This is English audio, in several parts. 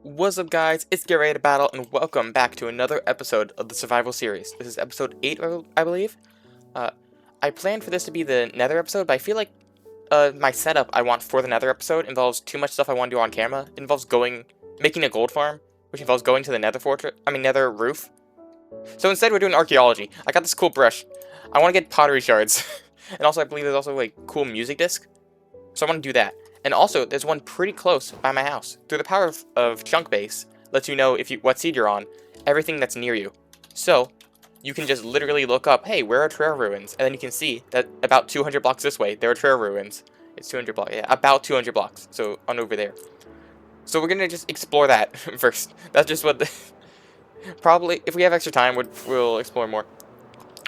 What's up, guys? It's Get Ready to Battle, and welcome back to another episode of the survival series. This is episode 8, I believe. Uh, I planned for this to be the Nether episode, but I feel like my setup I want for the Nether episode involves too much stuff I want to do on camera. It involves making a gold farm, which involves going to the Nether roof. So instead, we're doing archaeology. I got this cool brush. I want to get pottery shards, and also I believe there's also a cool music disc. So I want to do that. And also, there's one pretty close by my house. Through the power of chunk base, lets you know what seed you're on, everything that's near you. So, you can just literally look up, hey, where are trail ruins? And then you can see that about 200 blocks this way, there are trail ruins. It's 200 blocks, yeah, about 200 blocks. So, on over there. So we're gonna just explore that first. That's just what probably, if we have extra time, we'll explore more.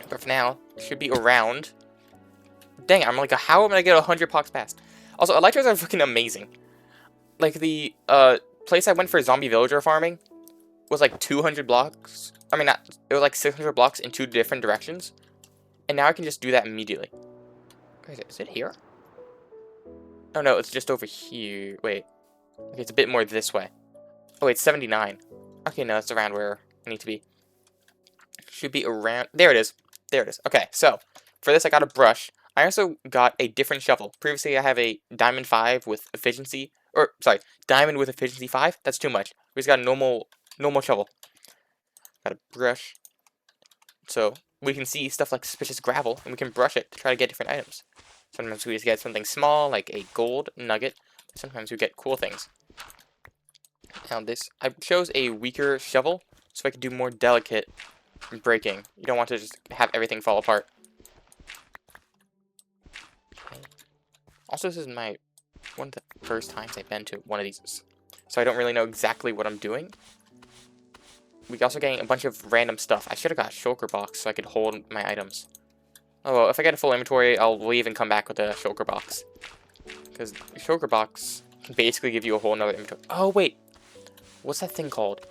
But for now, it should be around. Dang, I'm like, how am I gonna get 100 blocks past? Also, elytras are fucking amazing. Like, the place I went for zombie villager farming was like 200 blocks. I mean, not, it was like 600 blocks in two different directions. And now I can just do that immediately. Where is it? Is it here? Oh no, it's just over here. Wait. Okay, it's a bit more this way. Oh wait, 79. Okay, no, that's around where I need to be. Should be around. There it is. There it is. Okay, so for this I got a brush. I also got a different shovel. Previously I have a diamond 5 with efficiency, or sorry, diamond with efficiency 5. That's too much. We just got a normal shovel. Got a brush. So we can see stuff like suspicious gravel, and we can brush it to try to get different items. Sometimes we just get something small, like a gold nugget. Sometimes we get cool things. Now I chose a weaker shovel, so I could do more delicate breaking. You don't want to just have everything fall apart. Okay. Also, this is one of the first times I've been to one of these, so I don't really know exactly what I'm doing. We're also getting a bunch of random stuff. I should have got a shulker box so I could hold my items. Oh, well, if I get a full inventory, I'll leave and come back with a shulker box. Because the shulker box can basically give you a whole nother inventory. Oh, wait. What's that thing called?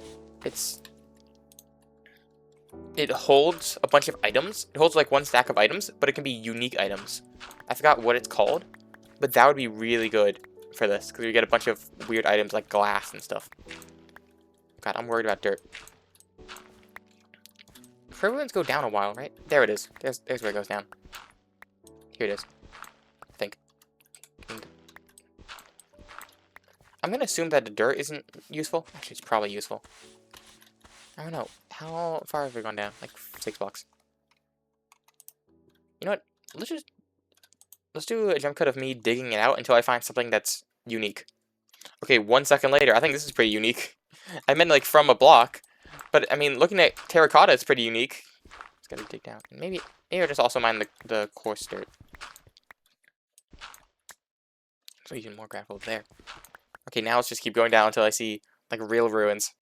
It holds a bunch of items. It holds like one stack of items, but it can be unique items. I forgot what it's called, but that would be really good for this, because you get a bunch of weird items like glass and stuff. God, I'm worried about dirt. Ruins go down a while, right? There it is. There's where it goes down. Here it is. I think. I'm gonna assume that the dirt isn't useful. Actually, it's probably useful. I don't know. How far have we gone down? Like 6 blocks. You know what? Let's do a jump cut of me digging it out until I find something that's unique. Okay, 1 second later. I think this is pretty unique. I meant like from a block, but I mean, looking at terracotta, it's pretty unique. Just gotta dig down. Maybe I'll just also mine the coarse dirt. So even more gravel there. Okay, now let's just keep going down until I see like real ruins.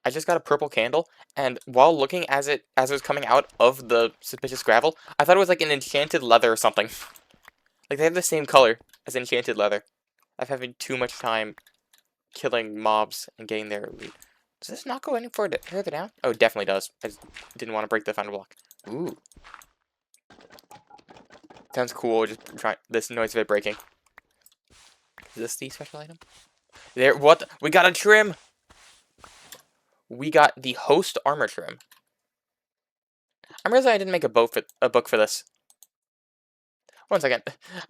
I just got a purple candle, and while looking as it was coming out of the suspicious gravel, I thought it was like an enchanted leather or something. Like they have the same color as enchanted leather. I've having too much time killing mobs and getting their loot. Does this not go any further down? Oh, it definitely does. I just didn't want to break the thunder block. Ooh. Sounds cool, just try this noise of it breaking. Is this the special item? There, what? We got a trim! We got the host armor trim. I'm realizing I didn't make a book for this. 1 second.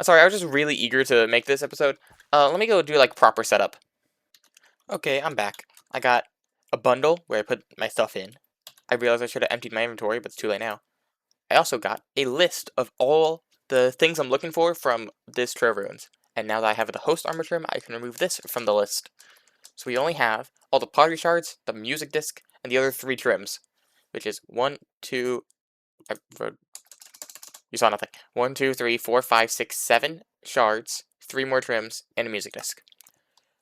Sorry, I was just really eager to make this episode. Let me go do like proper setup. Okay, I'm back. I got a bundle where I put my stuff in. I realized I should have emptied my inventory, but it's too late now. I also got a list of all the things I'm looking for from this trail ruins. And now that I have the host armor trim, I can remove this from the list. So we only have all the pottery shards, the music disc, and the other 3 trims. Which is 1, 2... You saw nothing. 1, 2, 3, 4, 5, 6, 7 shards, 3 more trims, and a music disc.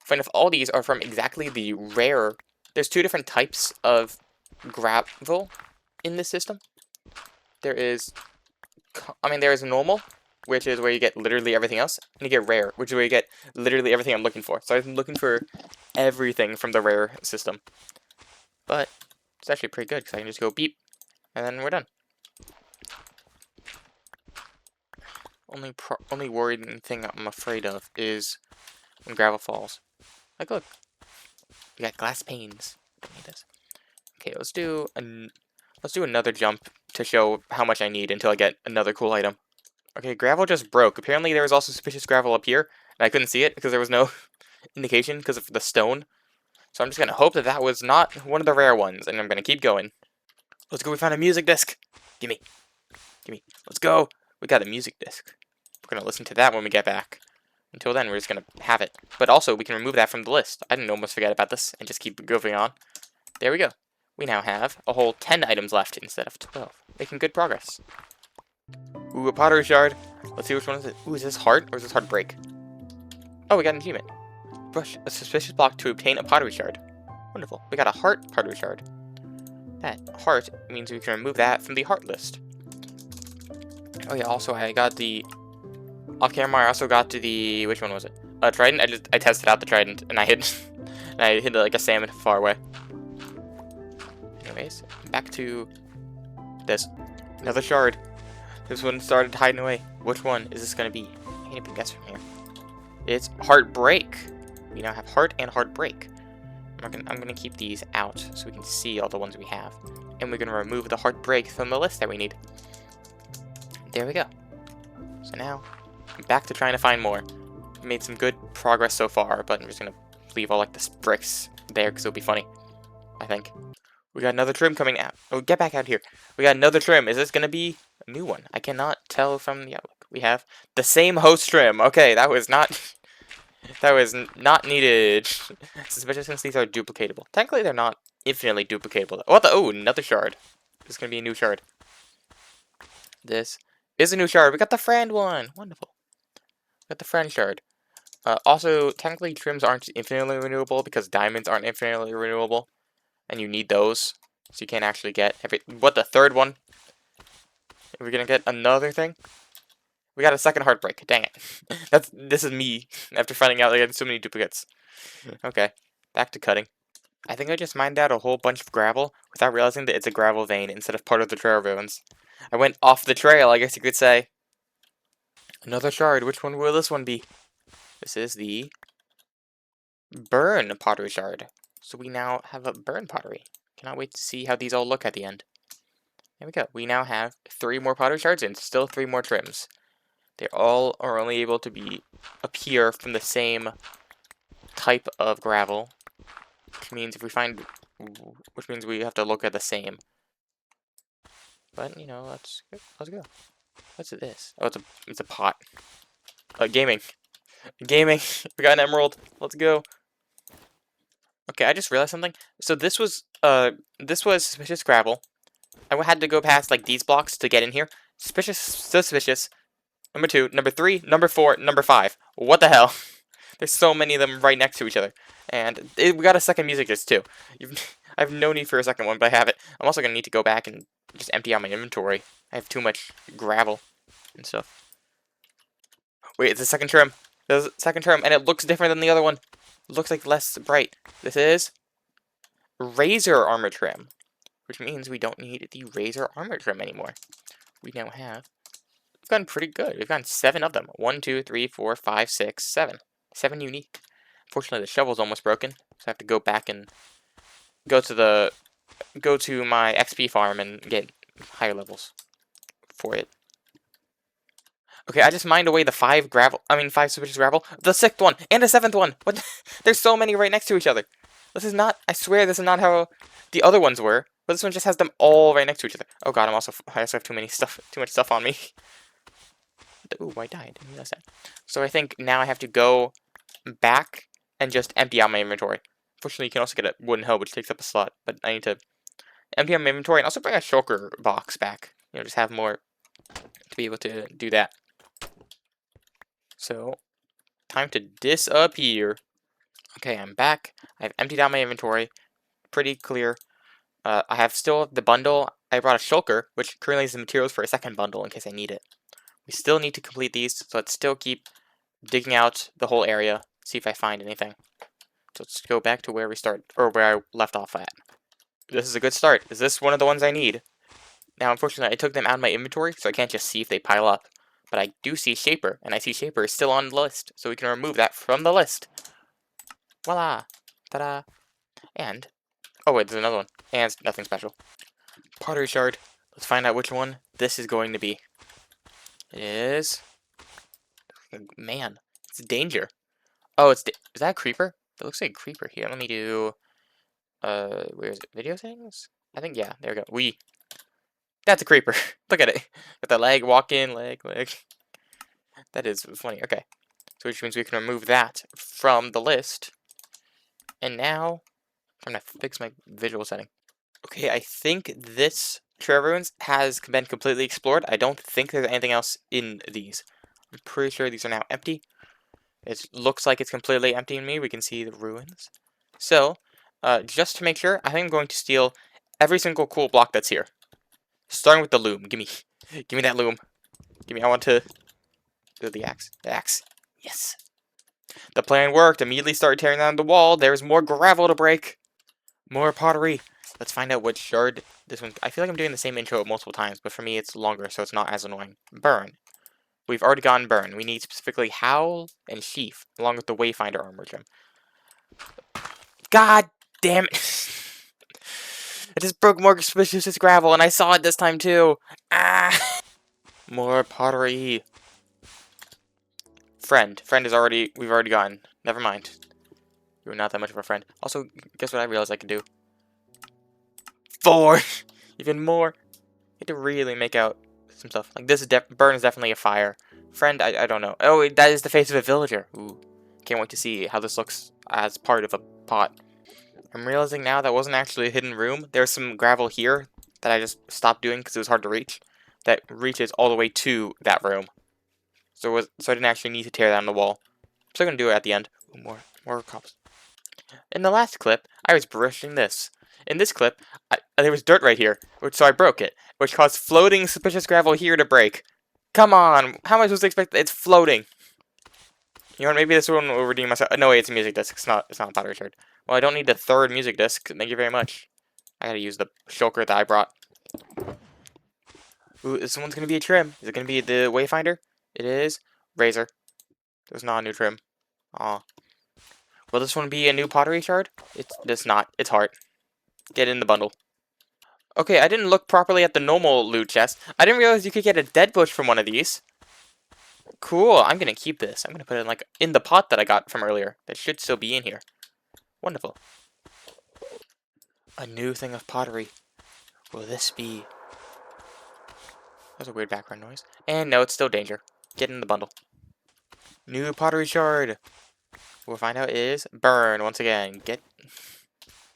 Funny enough, all these are from exactly the rare... There's 2 different types of gravel in this system. There is normal, which is where you get literally everything else, and you get rare, which is where you get literally everything I'm looking for. So I'm looking for everything from the rare system. But it's actually pretty good, because I can just go beep, and then we're done. Only worrying thing I'm afraid of is when gravel falls. Like, look. We got glass panes. Don't need this. Okay, let's do another jump to show how much I need until I get another cool item. Okay, gravel just broke. Apparently there was also suspicious gravel up here, and I couldn't see it because there was no indication because of the stone. So I'm just gonna hope that that was not one of the rare ones, and I'm gonna keep going. Let's go, we found a music disc! Gimme. Gimme. Let's go! We got a music disc. We're gonna listen to that when we get back. Until then, we're just gonna have it. But also, we can remove that from the list. I didn't almost forget about this, and just keep going on. There we go. We now have a whole 10 items left instead of 12. Making good progress. Ooh, a pottery shard. Let's see which one is it. Ooh, is this heart, or is this heart break? Oh, we got an achievement. Brush a suspicious block to obtain a pottery shard. Wonderful. We got a heart pottery shard. That heart means we can remove that from the heart list. Oh yeah, also I got the... Off camera, I also got to the... Which one was it? Trident. I tested out the trident, and I hit... and I hit like a salmon far away. Anyways, back to... this. Another shard. This one started hiding away. Which one is this gonna be? I can't even guess from here. It's Heartbreak. We now have Heart and Heartbreak. I'm gonna keep these out so we can see all the ones we have. And we're gonna remove the Heartbreak from the list that we need. There we go. So now, I'm back to trying to find more. Made some good progress so far, but I'm just gonna leave all like the bricks there because it'll be funny. I think. We got another trim coming out. Oh, get back out here. We got another trim. Is this gonna be a new one? I cannot tell from the outlook. We have the same host trim. Okay, that was not... that was not needed. Especially since these are duplicatable. Technically, they're not infinitely duplicatable. What the? Oh, another shard. This is gonna be a new shard. This is a new shard. We got the friend one. Wonderful. We got the friend shard. Also, technically, trims aren't infinitely renewable because diamonds aren't infinitely renewable. And you need those. So you can't actually get every... What, the third one? Are we gonna get another thing? We got a second heartbreak. Dang it. This is me after finding out I had so many duplicates. Okay, back to cutting. I think I just mined out a whole bunch of gravel without realizing that it's a gravel vein instead of part of the trail ruins. I went off the trail, I guess you could say. Another shard. Which one will this one be? This is the burn pottery shard. So we now have a burn pottery. Cannot wait to see how these all look at the end. There we go. We now have 3 more pottery shards and still 3 more trims. They all are only able to appear from the same type of gravel, which means we have to look at the same. But you know, let's go. What's this? Oh, it's a pot. Gaming. We got an emerald. Let's go. Okay, I just realized something. So this was suspicious gravel. I had to go past like these blocks to get in here. Suspicious. Number 2, number 3, number 4, number 5. What the hell? There's so many of them right next to each other. And we got a second music disc too. I have no need for a second one, but I have it. I'm also going to need to go back and just empty out my inventory. I have too much gravel and stuff. Wait, it's a second trim. There's a second trim, and it looks different than the other one. It looks like less bright. This is Razor Armor Trim, which means we don't need the Razor Armor Trim anymore. We now have... We've gotten pretty good. We've gotten 7 of them. 1, 2, 3, 4, 5, 6, 7. 7 unique. Unfortunately, the shovel's almost broken, so I have to go back and go to my XP farm and get higher levels for it. Okay, I just mined away the 5 suspicious gravel. The 6th one and the 7th one. What? There's so many right next to each other. This is not. I swear this is not how the other ones were. But this one just has them all right next to each other. Oh god, I also have too much stuff on me. Ooh, I died. Didn't realize that. So I think now I have to go back and just empty out my inventory. Fortunately, you can also get a wooden hoe, which takes up a slot. But I need to empty out my inventory and also bring a shulker box back. You know, just have more to be able to do that. So, time to disappear. Okay, I'm back. I've emptied out my inventory. Pretty clear. I have still the bundle. I brought a shulker, which currently is the materials for a second bundle in case I need it. We still need to complete these, so let's still keep digging out the whole area, see if I find anything. So let's go back to where we where I left off at. This is a good start. Is this one of the ones I need? Now, unfortunately, I took them out of my inventory, so I can't just see if they pile up. But I do see Shaper, and I see Shaper is still on the list, so we can remove that from the list. Voila! Ta-da! And, oh wait, there's another one. And it's nothing special. Pottery shard. Let's find out which one this is going to be. It is... Man, it's danger. Oh, is that a creeper? It looks like a creeper here. Let me do... where is it? Video settings? I think, yeah, there we go. That's a creeper. Look at it. With the leg, walk in, leg. That is funny. Okay. So which means we can remove that from the list. And now, I'm going to fix my visual setting. Okay, I think this Trail Ruins has been completely explored. I don't think there's anything else in these. I'm pretty sure these are now empty. It looks like it's completely empty in me. We can see the ruins. So, just to make sure, I think I'm going to steal every single cool block that's here. Starting with the loom. Give me that loom. I want to do the axe. The axe. Yes. The plan worked. Immediately started tearing down the wall. There's more gravel to break. More pottery. Let's find out which shard this one... I feel like I'm doing the same intro multiple times, but for me it's longer, so it's not as annoying. Burn. We've already gotten burn. We need specifically howl and sheath, along with the wayfinder armor gem. God damn it! I just broke more suspicious gravel, and I saw it this time too. Ah! More pottery. Friend is already... We've already gotten. Never mind. You're not that much of a friend. Also, guess what I realized I can do? 4! Even more. You have to really make out some stuff. Like this is burn is definitely a fire. Friend, I don't know. Oh, that is the face of a villager. Ooh. Can't wait to see how this looks as part of a pot. I'm realizing now that wasn't actually a hidden room. There's some gravel here that I just stopped doing because it was hard to reach. That reaches all the way to that room. So I didn't actually need to tear down the wall. So I'm gonna do it at the end. Ooh, more cops. In the last clip, I was brushing this. In this clip, there was dirt right here, so I broke it, which caused floating suspicious gravel here to break. Come on, how am I supposed to expect that? It's floating. You know what, maybe this one will redeem myself. No, wait, it's a music disc. It's not a pottery shard. Well, I don't need the third music disc. Thank you very much. I gotta use the shulker that I brought. Ooh, this one's gonna be a trim. Is it gonna be the wayfinder? It is. Razor. There's not a new trim. Aw. Will this one be a new pottery shard? It's not. It's heart. Get in the bundle. Okay, I didn't look properly at the normal loot chest. I didn't realize you could get a dead bush from one of these. Cool, I'm gonna keep this. I'm gonna put it in the pot that I got from earlier. That should still be in here. Wonderful. A new thing of pottery. Will this be... That was a weird background noise. And no, it's still danger. Get in the bundle. New pottery shard. We'll find out is burn once again.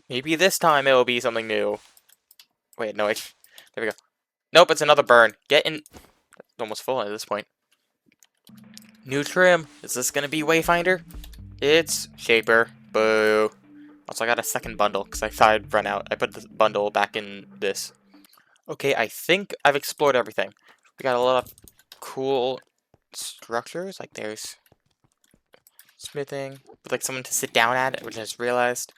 Maybe this time it will be something new. Wait, no, there we go. Nope, it's another burn. Get in. It's almost full at this point. New trim. Is this gonna be Wayfinder? It's Shaper. Boo. Also, I got a second bundle because I thought I'd run out. I put the bundle back in this. Okay, I think I've explored everything. We got a lot of cool structures. Like there's smithing with like someone to sit down at, which I just realized.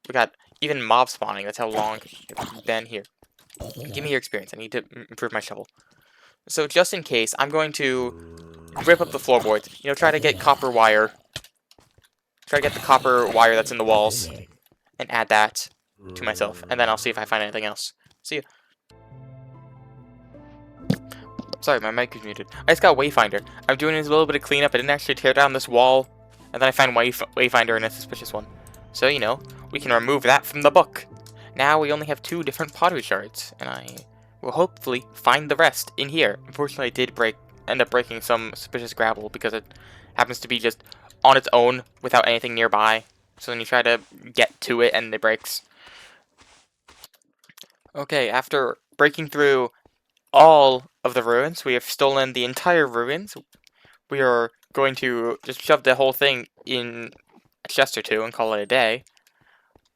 We got even mob spawning. That's how long it's been here. Give me your experience. I need to improve my shovel. So just in case, I'm going to rip up the floorboards. You know, try to get copper wire. Try to get the copper wire that's in the walls and add that to myself. And then I'll see if I find anything else. See ya. Sorry, my mic is muted. I just got Wayfinder. I'm doing a little bit of cleanup. I didn't actually tear down this wall. And then I found Wayfinder and a suspicious one. So, you know, we can remove that from the book. Now we only have 2 different pottery shards. And I will hopefully find the rest in here. Unfortunately, I did end up breaking some suspicious gravel because it happens to be just on its own without anything nearby. So then you try to get to it and it breaks. Okay, after breaking through all of the ruins, we have stolen the entire ruins. We are going to just shove the whole thing in a chest or 2 and call it a day.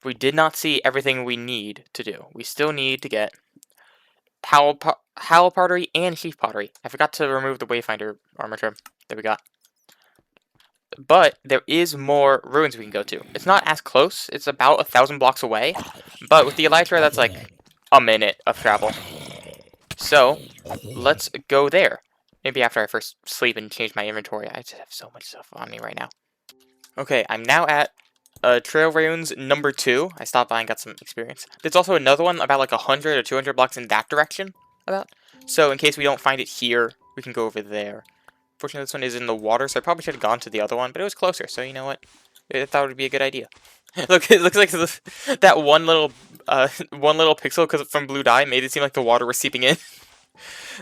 We did not see everything we need to do. We still need to get howl pottery and sheath pottery. I forgot to remove the wayfinder armor trim that we got. But there is more ruins we can go to. It's not as close. It's about 1,000 blocks away. But with the elytra, that's like a minute of travel. So, let's go there. Maybe after I first sleep and change my inventory. I just have so much stuff on me right now. Okay, I'm now at Trail Ruins number 2. I stopped by and got some experience. There's also another one about like 100 or 200 blocks in that direction. So in case we don't find it here, we can go over there. Fortunately, this one is in the water, so I probably should have gone to the other one, but it was closer, so you know what? I thought it would be a good idea. Look, it looks like that one little pixel from blue dye made it seem like the water was seeping in.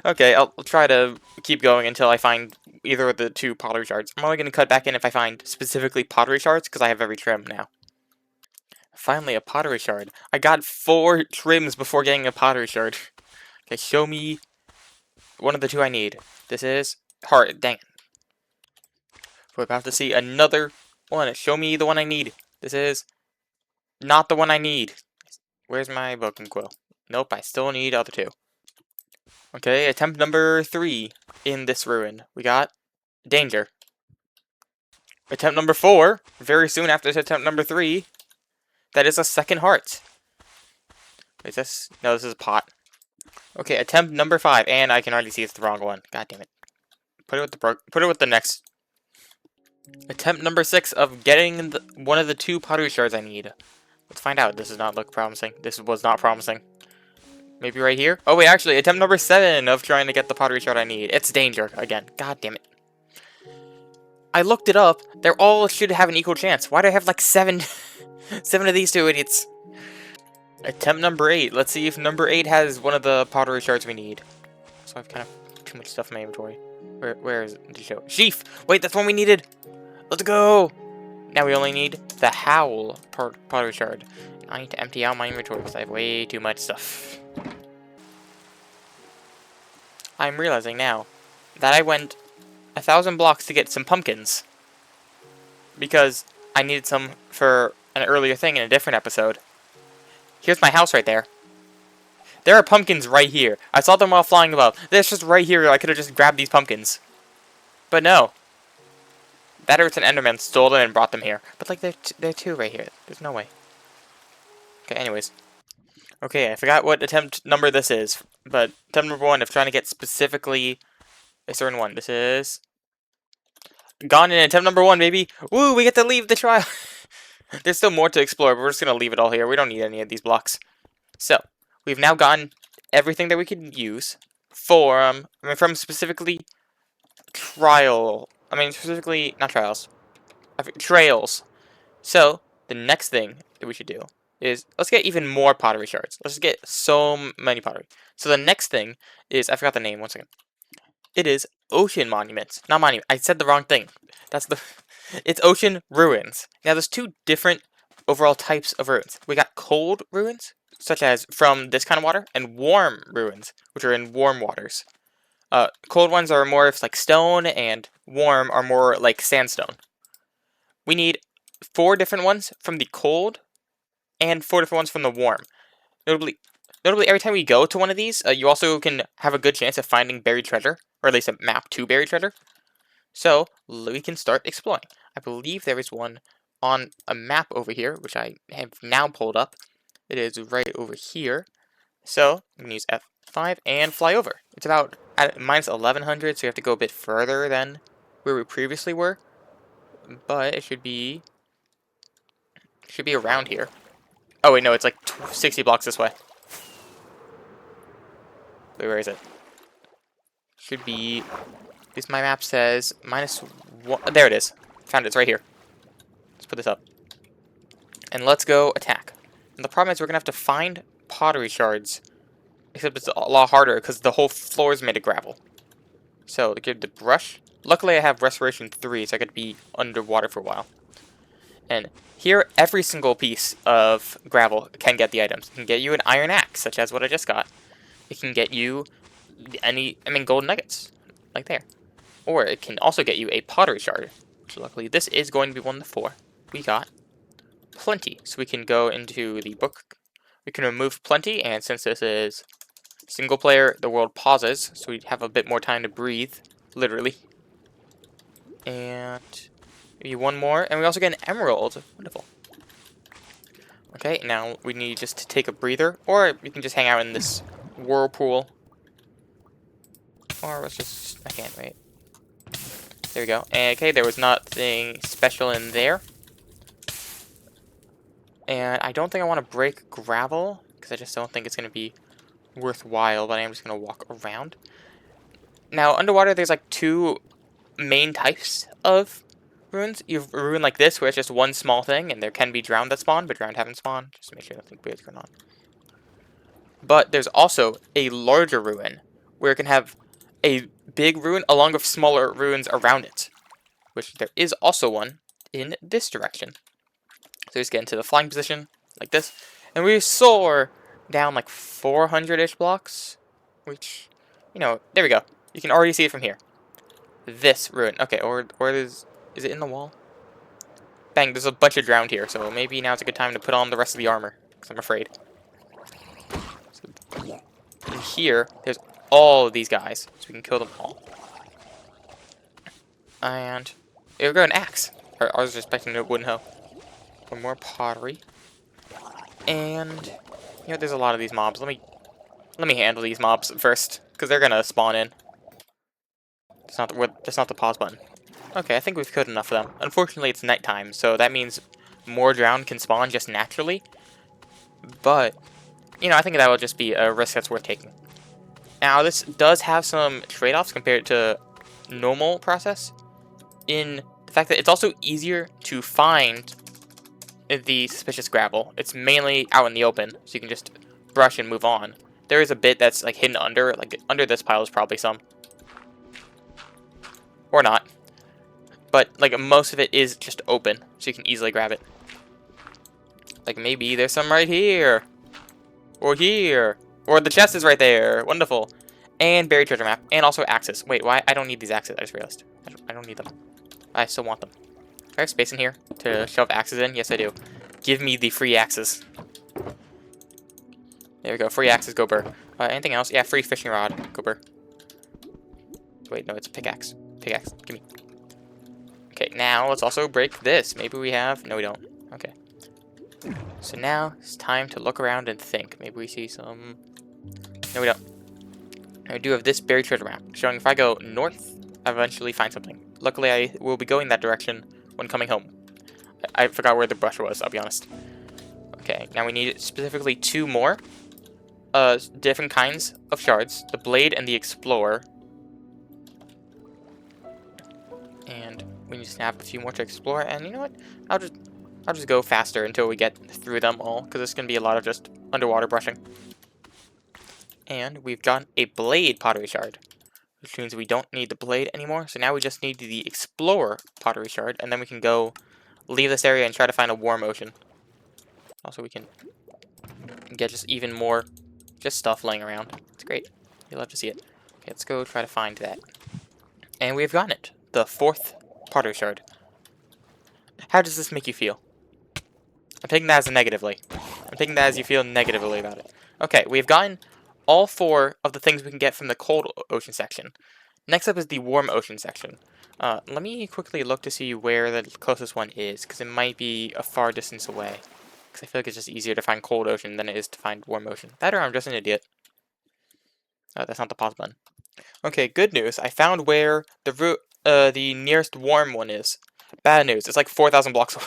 Okay, I'll try to keep going until I find either of the 2 pottery shards. I'm only going to cut back in if I find specifically pottery shards, because I have every trim now. Finally, a pottery shard. I got 4 trims before getting a pottery shard. Okay, show me one of the 2 I need. This is heart. Dang it. We're about to see another one. Show me the one I need. This is not the one I need. Where's my book and quill? Nope, I still need other 2. Okay, attempt number 3 in this ruin. We got danger. Attempt number 4, very soon after attempt number 3, that is a second heart. Is this? No, this is a pot. Okay, attempt number 5, and I can already see it's the wrong one. God damn it. Put it with the next. Attempt number 6 of getting one of the 2 pottery shards I need. Let's find out. This does not look promising. This was not promising. Maybe right here? Oh wait, actually, attempt number 7 of trying to get the pottery shard I need. It's danger again. God damn it. I looked it up. They all should have an equal chance. Why do I have like 7 of these 2 idiots? Attempt number 8. Let's see if number 8 has one of the pottery shards we need. So I've kind of too much stuff in my inventory. Where is it? Show? Sheaf! Wait, that's one we needed! Let's go! Now we only need the howl pottery shard. I need to empty out my inventory because I have way too much stuff. I'm realizing now that I went 1,000 blocks to get some pumpkins because I needed some for an earlier thing in a different episode. Here's my house right there. There are pumpkins right here. I saw them while flying above. They're just right here. I could have just grabbed these pumpkins. But no. That or it's an Enderman stole them and brought them here. But like they're 2 right here. There's no way. Okay, anyways. Okay, I forgot what attempt number this is. But attempt number 1 of trying to get specifically a certain one. This is gone in attempt number 1, baby. Woo, we get to leave the trial. There's still more to explore, but we're just going to leave it all here. We don't need any of these blocks. So, we've now gotten everything that we could use from specifically not trials, trails. So, the next thing that we should do is, let's get even more pottery shards. Let's just get so many pottery. So the next thing is, I forgot the name, 1 second. It is ocean monuments. Not monument. I said the wrong thing. It's ocean ruins. Now there's 2 different overall types of ruins. We got cold ruins, such as from this kind of water, and warm ruins, which are in warm waters. Cold ones are more of like stone, and warm are more like sandstone. We need 4 different ones from the cold, and 4 different ones from the warm. Notably, every time we go to one of these, you also can have a good chance of finding buried treasure, or at least a map to buried treasure. So, we can start exploring. I believe there is one on a map over here, which I have now pulled up. It is right over here. So, I'm going to use F5 and fly over. It's about at minus 1100, so you have to go a bit further than where we previously were. But it should be around here. Oh wait, no, it's like 60 blocks this way. Wait, where is it? Should be, at least my map says, -1. There it is. Found it. It's right here. Let's put this up. And let's go attack. And the problem is we're going to have to find pottery shards. Except it's a lot harder because the whole floor is made of gravel. So, get the brush. Luckily I have restoration 3, so I could be underwater for a while. And here, every single piece of gravel can get the items. It can get you an iron axe, such as what I just got. It can get you gold nuggets, like there. Or it can also get you a pottery shard, which luckily this is going to be one of the 4. We got plenty, so we can go into the book. We can remove plenty, and since this is single player, the world pauses, so we have a bit more time to breathe, literally. And maybe one more, and we also get an emerald. Wonderful. Okay, now we need just to take a breather, or we can just hang out in this whirlpool. Or let's just, I can't wait. There we go. And, okay, there was nothing special in there. And I don't think I want to break gravel, because I just don't think it's going to be worthwhile, but I am just going to walk around. Now, underwater, there's like two main types of ruins. You have a ruin like this, where it's just one small thing, and there can be drowned that spawn, but drowned haven't spawned, just to make sure nothing weird's going on. But there's also a larger ruin, where it can have a big ruin along with smaller ruins around it, which there is also one in this direction. So just get into the flying position, like this, and we soar down like 400-ish blocks, which, you know, there we go. You can already see it from here. This ruin. Okay, or is it in the wall? Bang, there's a bunch of drowned here, so maybe now's a good time to put on the rest of the armor, because I'm afraid. So, in here, there's all of these guys, so we can kill them all. And here we go, an axe. I was expecting a wooden hoe. One more pottery. And you know, there's a lot of these mobs. Let me handle these mobs first, because they're gonna spawn in. That's not the pause button. Okay, I think we've killed enough of them. Unfortunately, it's nighttime, so that means more drowned can spawn just naturally. But you know, I think that will just be a risk that's worth taking. Now, this does have some trade-offs compared to normal process, in the fact that it's also easier to find the suspicious gravel. It's mainly out in the open, so you can just brush and move on. There is a bit that's like hidden under, like under this pile is probably some. Or not. But like most of it is just open, so you can easily grab it. Like maybe there's some right here. Or here. Or the chest is right there. Wonderful. And buried treasure map. And also axes. Wait, why? I don't need these axes. I just realized. I don't need them. I still want them. Do I have space in here to shove axes in? Yes, I do. Give me the free axes. There we go. Free axes, go burr. Anything else? Yeah, free fishing rod. Go burr. Wait, no, it's a pickaxe. Pickaxe. Give me. Okay, now let's also break this. Maybe we have... No, we don't. Okay. So now it's time to look around and think. Maybe we see some... No, we don't. I do have this buried treasure map, showing if I go north, I eventually find something. Luckily, I will be going that direction when coming home. I forgot where the brush was, I'll be honest. Okay, now we need specifically two more different kinds of shards. The blade and the explorer. And we need to snap a few more to explore, and you know what? I'll just go faster until we get through them all, because it's going to be a lot of just underwater brushing. And we've got a blade pottery shard, which means we don't need the blade anymore. So now we just need the explorer pottery shard, and then we can go leave this area and try to find a warm ocean. Also, we can get just even more just stuff laying around. It's great. You'll love to see it. Okay, let's go try to find that. And we've gotten it. The fourth pottery shard. How does this make you feel? I'm taking that as a negatively. I'm taking that as you feel negatively about it. Okay, we've gotten all four of the things we can get from the cold ocean section. Next up is the warm ocean section. Let me quickly look to see where the closest one is, because it might be a far distance away. Because I feel like it's just easier to find cold ocean than it is to find warm ocean. That or I'm just an idiot. That's not the pause button. Okay, good news. I found where the nearest warm one is. Bad news. It's like 4,000 blocks away.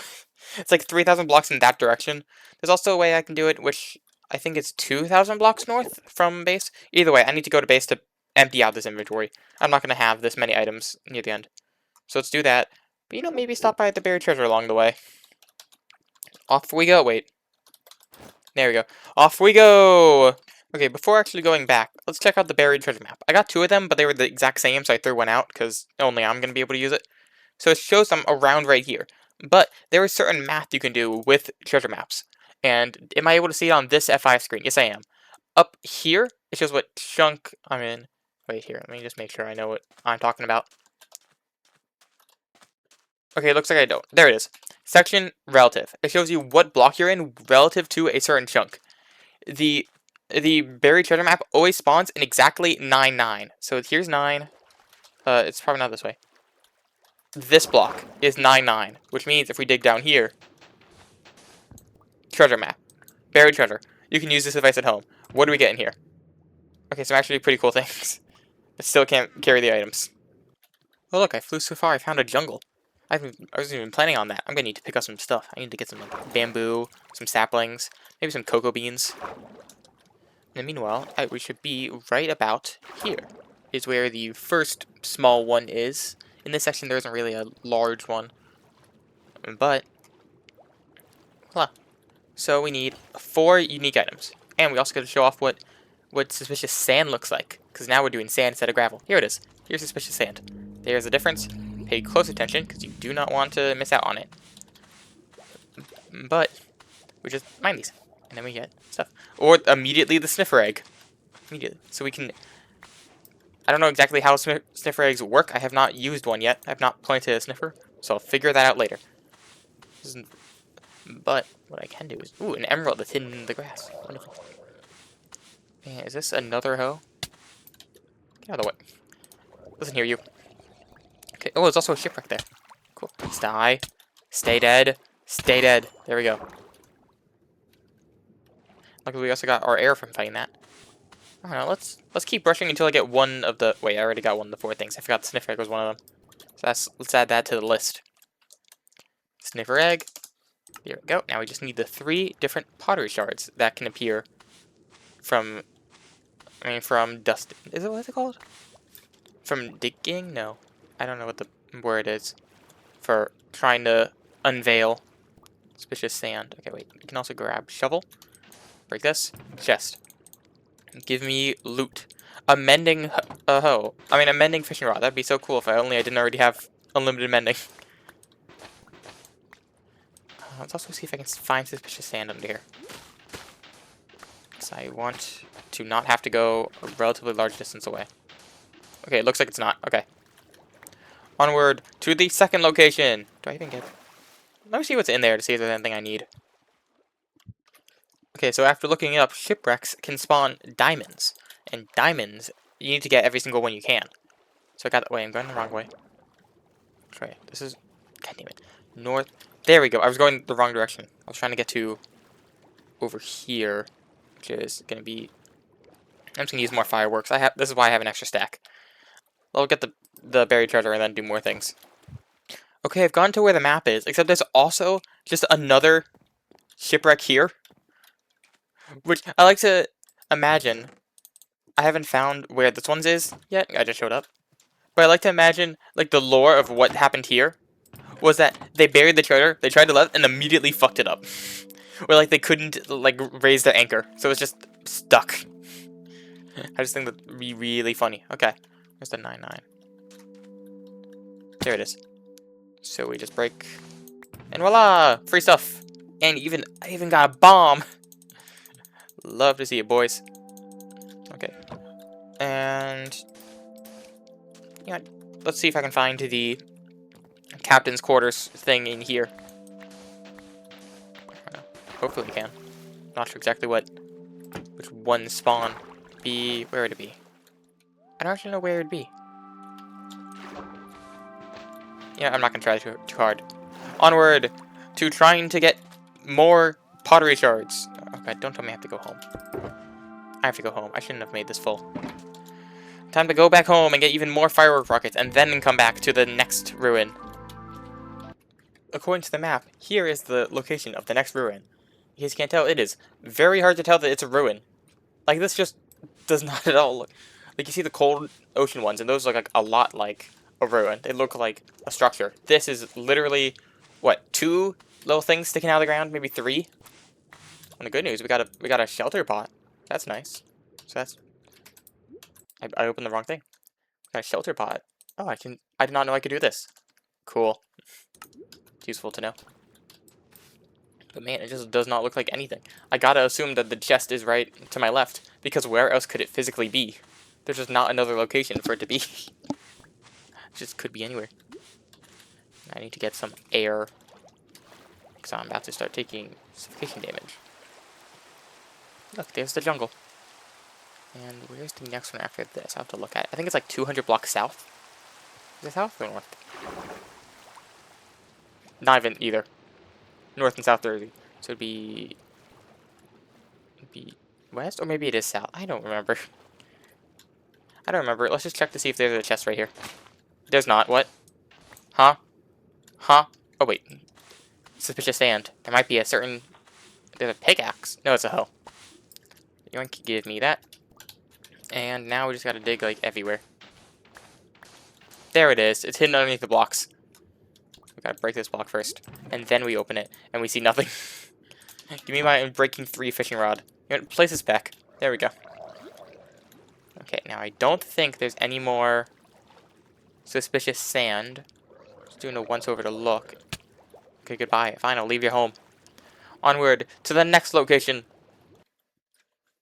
It's like 3,000 blocks in that direction. There's also a way I can do it, which I think it's 2,000 blocks north from base. Either way, I need to go to base to empty out this inventory. I'm not going to have this many items near the end. So let's do that. But, you know, maybe stop by the buried treasure along the way. Off we go. Wait. There we go. Off we go! Okay, before actually going back, let's check out the buried treasure map. I got two of them, but they were the exact same, so I threw one out, because only I'm going to be able to use it. So it shows them around right here. But there is certain math you can do with treasure maps. And am I able to see it on this F5 screen? Yes, I am. Up here, it shows what chunk I'm in. Wait here, let me just make sure I know what I'm talking about. Okay, it looks like I don't. There it is. Section relative. It shows you what block you're in relative to a certain chunk. The buried treasure map always spawns in exactly 9, 9. So here's 9. It's probably not this way. This block is 9, 9, which means if we dig down here, treasure map, buried treasure. You can use this device at home. What do we get in here? Okay, some actually pretty cool things, but still can't carry the items. Oh look, I flew so far I found a jungle. I wasn't even planning on that. I'm gonna need to pick up some stuff. I need to get some like, bamboo, some saplings, maybe some cocoa beans. And meanwhile, we should be right about here. Is where the first small one is. In this section, there isn't really a large one. But, voila. So we need 4 unique items. And we also got to show off what suspicious sand looks like. Because now we're doing sand instead of gravel. Here it is. Here's suspicious sand. There's the difference. Pay close attention, because you do not want to miss out on it. But, we just mine these. And then we get stuff. Or immediately the sniffer egg. Immediately. So we can... I don't know exactly how sniffer eggs work. I have not used one yet. I have not planted a sniffer. So I'll figure that out later. But what I can do is... Ooh, an emerald that's hidden in the grass. Wonderful. Man, is this another hoe? Get out of the way. Listen here, you. Okay. Oh, there's also a shipwreck there. Cool. Die. Stay dead. Stay dead. There we go. Luckily, we also got our air from fighting that. I don't know. Let's keep brushing until I get one of the... Wait, I already got one of the 4 things. I forgot the sniffer egg was one of them. So let's add that to the list. Sniffer egg. Here we go. Now we just need the 3 different pottery shards that can appear from... from dust... Is it what it's called? From digging? No. I don't know what the word is for trying to unveil suspicious sand. Okay, wait. You can also grab shovel. Break this. Chest. Give me loot. A mending hoe. I mean, a mending fishing rod. That'd be so cool if I didn't already have unlimited mending. Let's also see if I can find suspicious sand under here. Because I want to not have to go a relatively large distance away. Okay, it looks like it's not. Okay. Onward to the second location. Do I even get... Let me see what's in there to see if there's anything I need. Okay, so after looking it up, shipwrecks can spawn diamonds. And diamonds, you need to get every single one you can. So I got that way. I'm going the wrong way. Okay, this is... God damn it. North... There we go. I was going the wrong direction. I was trying to get to... over here. Which is going to be... I'm just going to use more fireworks. This is why I have an extra stack. I'll get the buried treasure and then do more things. Okay, I've gone to where the map is. Except there's also just another shipwreck here. Which I like to imagine... I haven't found where this one's is yet. I just showed up. But I like to imagine, like, the lore of what happened here was that they buried the treasure, they tried to left, and immediately fucked it up. Or, like, they couldn't, like, raise their anchor. So it's just stuck. I just think that'd be really funny. Okay. Where's the 9-9? There it is. So we just break. And voila! Free stuff! And I even got a bomb! Love to see it, boys. Okay. And... yeah, let's see if I can find the captain's quarters thing in here. Hopefully we can. Not sure exactly which one spawn be. Where would it be? I don't actually know where it'd be. Yeah, I'm not gonna try too hard. Onward to trying to get more pottery shards. Okay, don't tell me I have to go home. I have to go home. I shouldn't have made this full. Time to go back home and get even more firework rockets, and then come back to the next ruin. According to the map, here is the location of the next ruin. In case you can't tell, it is very hard to tell that it's a ruin. Like, this just does not at all look... Like, you see the cold ocean ones, and those look like a lot like a ruin. They look like a structure. This is literally, what, 2 little things sticking out of the ground? Maybe 3? And the good news, we got a shelter pot. That's nice. So that's... I opened the wrong thing. Got a shelter pot. Oh, I did not know I could do this. Cool. It's useful to know. But man, it just does not look like anything. I gotta assume that the chest is right to my left, because where else could it physically be? There's just not another location for it to be. It just could be anywhere. I need to get some air, because I'm about to start taking suffocation damage. Look, there's the jungle. And where's the next one after this? I'll have to look at it. I think it's like 200 blocks south. Is it south or north? Not even either. North and south 30. So it'd be west? Or maybe it is south. I don't remember. Let's just check to see if there's a chest right here. There's not. What? Huh? Huh? Oh, wait. Suspicious sand. There might be a certain... There's a pickaxe. No, it's a hoe. You can give me that. And now we just gotta dig, like, everywhere. There it is. It's hidden underneath the blocks. We gotta break this block first. And then we open it. And we see nothing. Give me my Breaking 3 fishing rod. You know, place this back. There we go. Okay, now I don't think there's any more suspicious sand. Just doing a once-over to look. Okay, goodbye. Fine, I'll leave your home. Onward to the next location.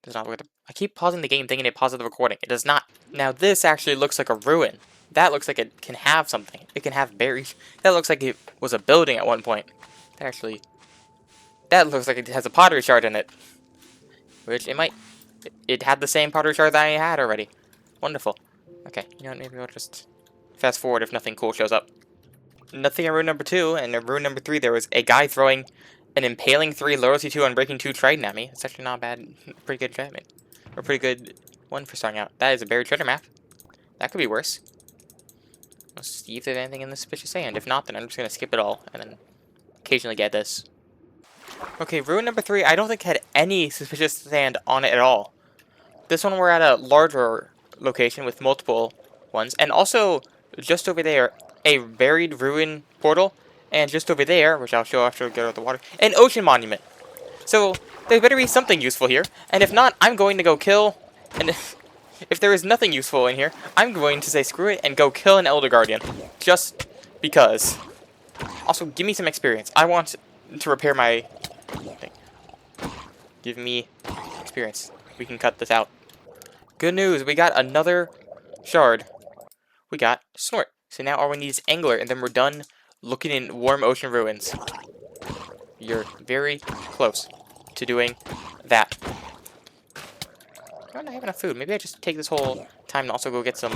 Does not work. I keep pausing the game thinking it pauses the recording. It does not. Now this actually looks like a ruin. That looks like it can have something. It can have berries. That looks like it was a building at one point. That looks like it has a pottery shard in it. Which it might. It had the same pottery shard that I had already. Wonderful. Okay, you know what, maybe I'll just fast forward if nothing cool shows up. Nothing in room number 2, and in room number 3 there was a guy throwing an impaling 3, loyalty 2, and breaking 2 trident at me. It's actually not bad. Pretty good achievement. Or pretty good one for starting out. That is a buried treasure map. That could be worse. Let's see if there's anything in the suspicious sand. If not, then I'm just going to skip it all, and then occasionally get this. Okay, ruin number 3, I don't think had any suspicious sand on it at all. This one we're at a larger location with multiple ones, and also just over there, a buried ruin portal, and just over there, which I'll show after we get out of the water, an ocean monument. So there better be something useful here, and if not, I'm going to go kill, and if there is nothing useful in here, I'm going to say screw it and go kill an Elder Guardian, just because. Also, give me some experience. I want to repair my thing. Give me experience. We can cut this out. Good news, we got another shard. We got Snort. So now all we need is Angler, and then we're done looking in warm ocean ruins. You're very close to doing that. I don't have enough food. Maybe I just take this whole time to also go get some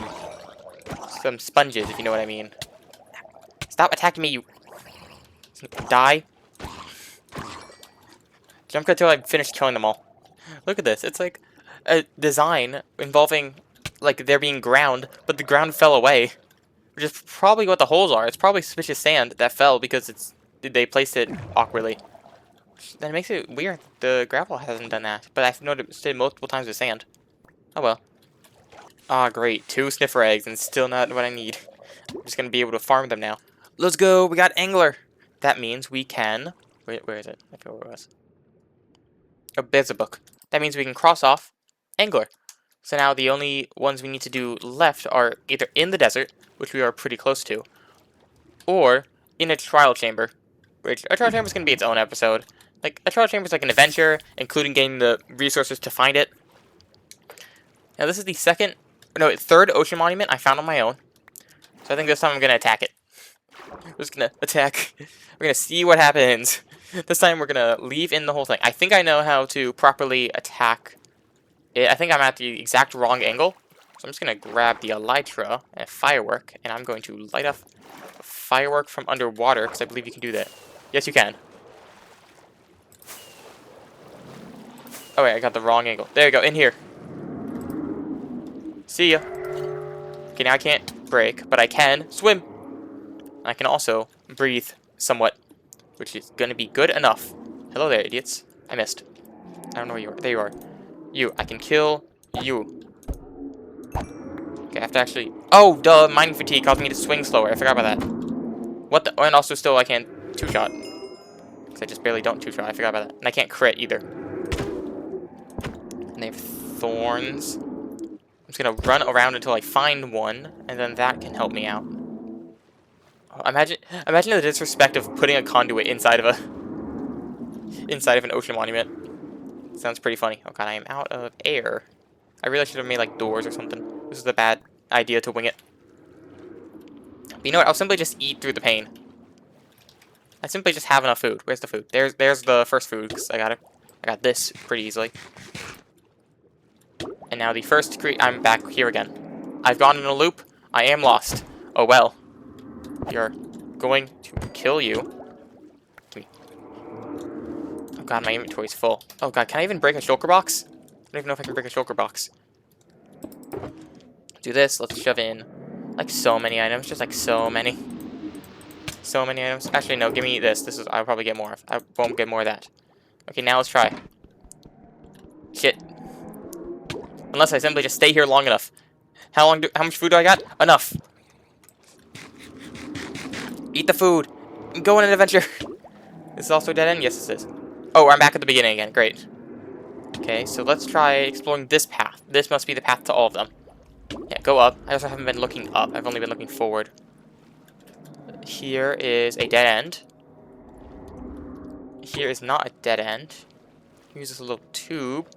sponges, if you know what I mean. Stop attacking me, you... Die. Jump until I finish killing them all. Look at this. It's like a design involving, like, there being ground, but the ground fell away. Which is probably what the holes are. It's probably suspicious sand that fell because they placed it awkwardly. That makes it weird. The gravel hasn't done that, but I've noticed it multiple times with sand. Oh well. Ah, great. 2 sniffer eggs, and still not what I need. I'm just gonna be able to farm them now. Let's go. We got Angler. That means we can... Wait, where is it? I forgot where it was. Oh, there's a book. That means we can cross off Angler. So now the only ones we need to do left are either in the desert, which we are pretty close to, or in a trial chamber, which a trial chamber is going to be its own episode. Like, a trial chamber is like an adventure, including getting the resources to find it. Now this is the third ocean monument I found on my own. So I think this time I'm going to attack it. We're just going to attack. We're going to see what happens. This time we're going to leave in the whole thing. I think I know how to properly attack it. I think I'm at the exact wrong angle. So I'm just going to grab the elytra and a firework, and I'm going to light up a firework from underwater, because I believe you can do that. Yes, you can. Oh wait, I got the wrong angle. There you go, in here. See ya. Okay, now I can't break, but I can swim. I can also breathe somewhat, which is going to be good enough. Hello there, idiots. I missed. I don't know where you are. There you are. You, I can kill you. Okay, I have to actually... Oh, duh, mining fatigue caused me to swing slower. I forgot about that. What the... Oh, and also still I can't two-shot. Because I just barely don't two-shot. I forgot about that. And I can't crit either. And they have thorns. I'm just going to run around until I find one, and then that can help me out. Oh, imagine the disrespect of putting a conduit inside of an ocean monument. Sounds pretty funny. Oh god, I am out of air. I really should have made like doors or something. This is a bad idea to wing it. But you know what? I'll simply just eat through the pain. I simply just have enough food. Where's the food? There's the first food, because I got this pretty easily. And now the first I'm back here again. I've gone in a loop. I am lost. Oh well. You're going to kill you. Give me. Oh god, my inventory's full. Oh god, can I even break a shulker box? I don't even know if I can break a shulker box. Do this. Let's shove in like so many items. Just like so many. So many items. Actually, no, give me this. I'll probably get more of. I won't get more of that. Okay, now let's try. Shit. Unless I simply just stay here long enough. How much food do I got? Enough. Eat the food. Go on an adventure. This is also a dead end? Yes, this is. Oh, I'm back at the beginning again. Great. Okay, so let's try exploring this path. This must be the path to all of them. Yeah, go up. I also haven't been looking up. I've only been looking forward. Here is a dead end. Here is not a dead end. Here's this little tube,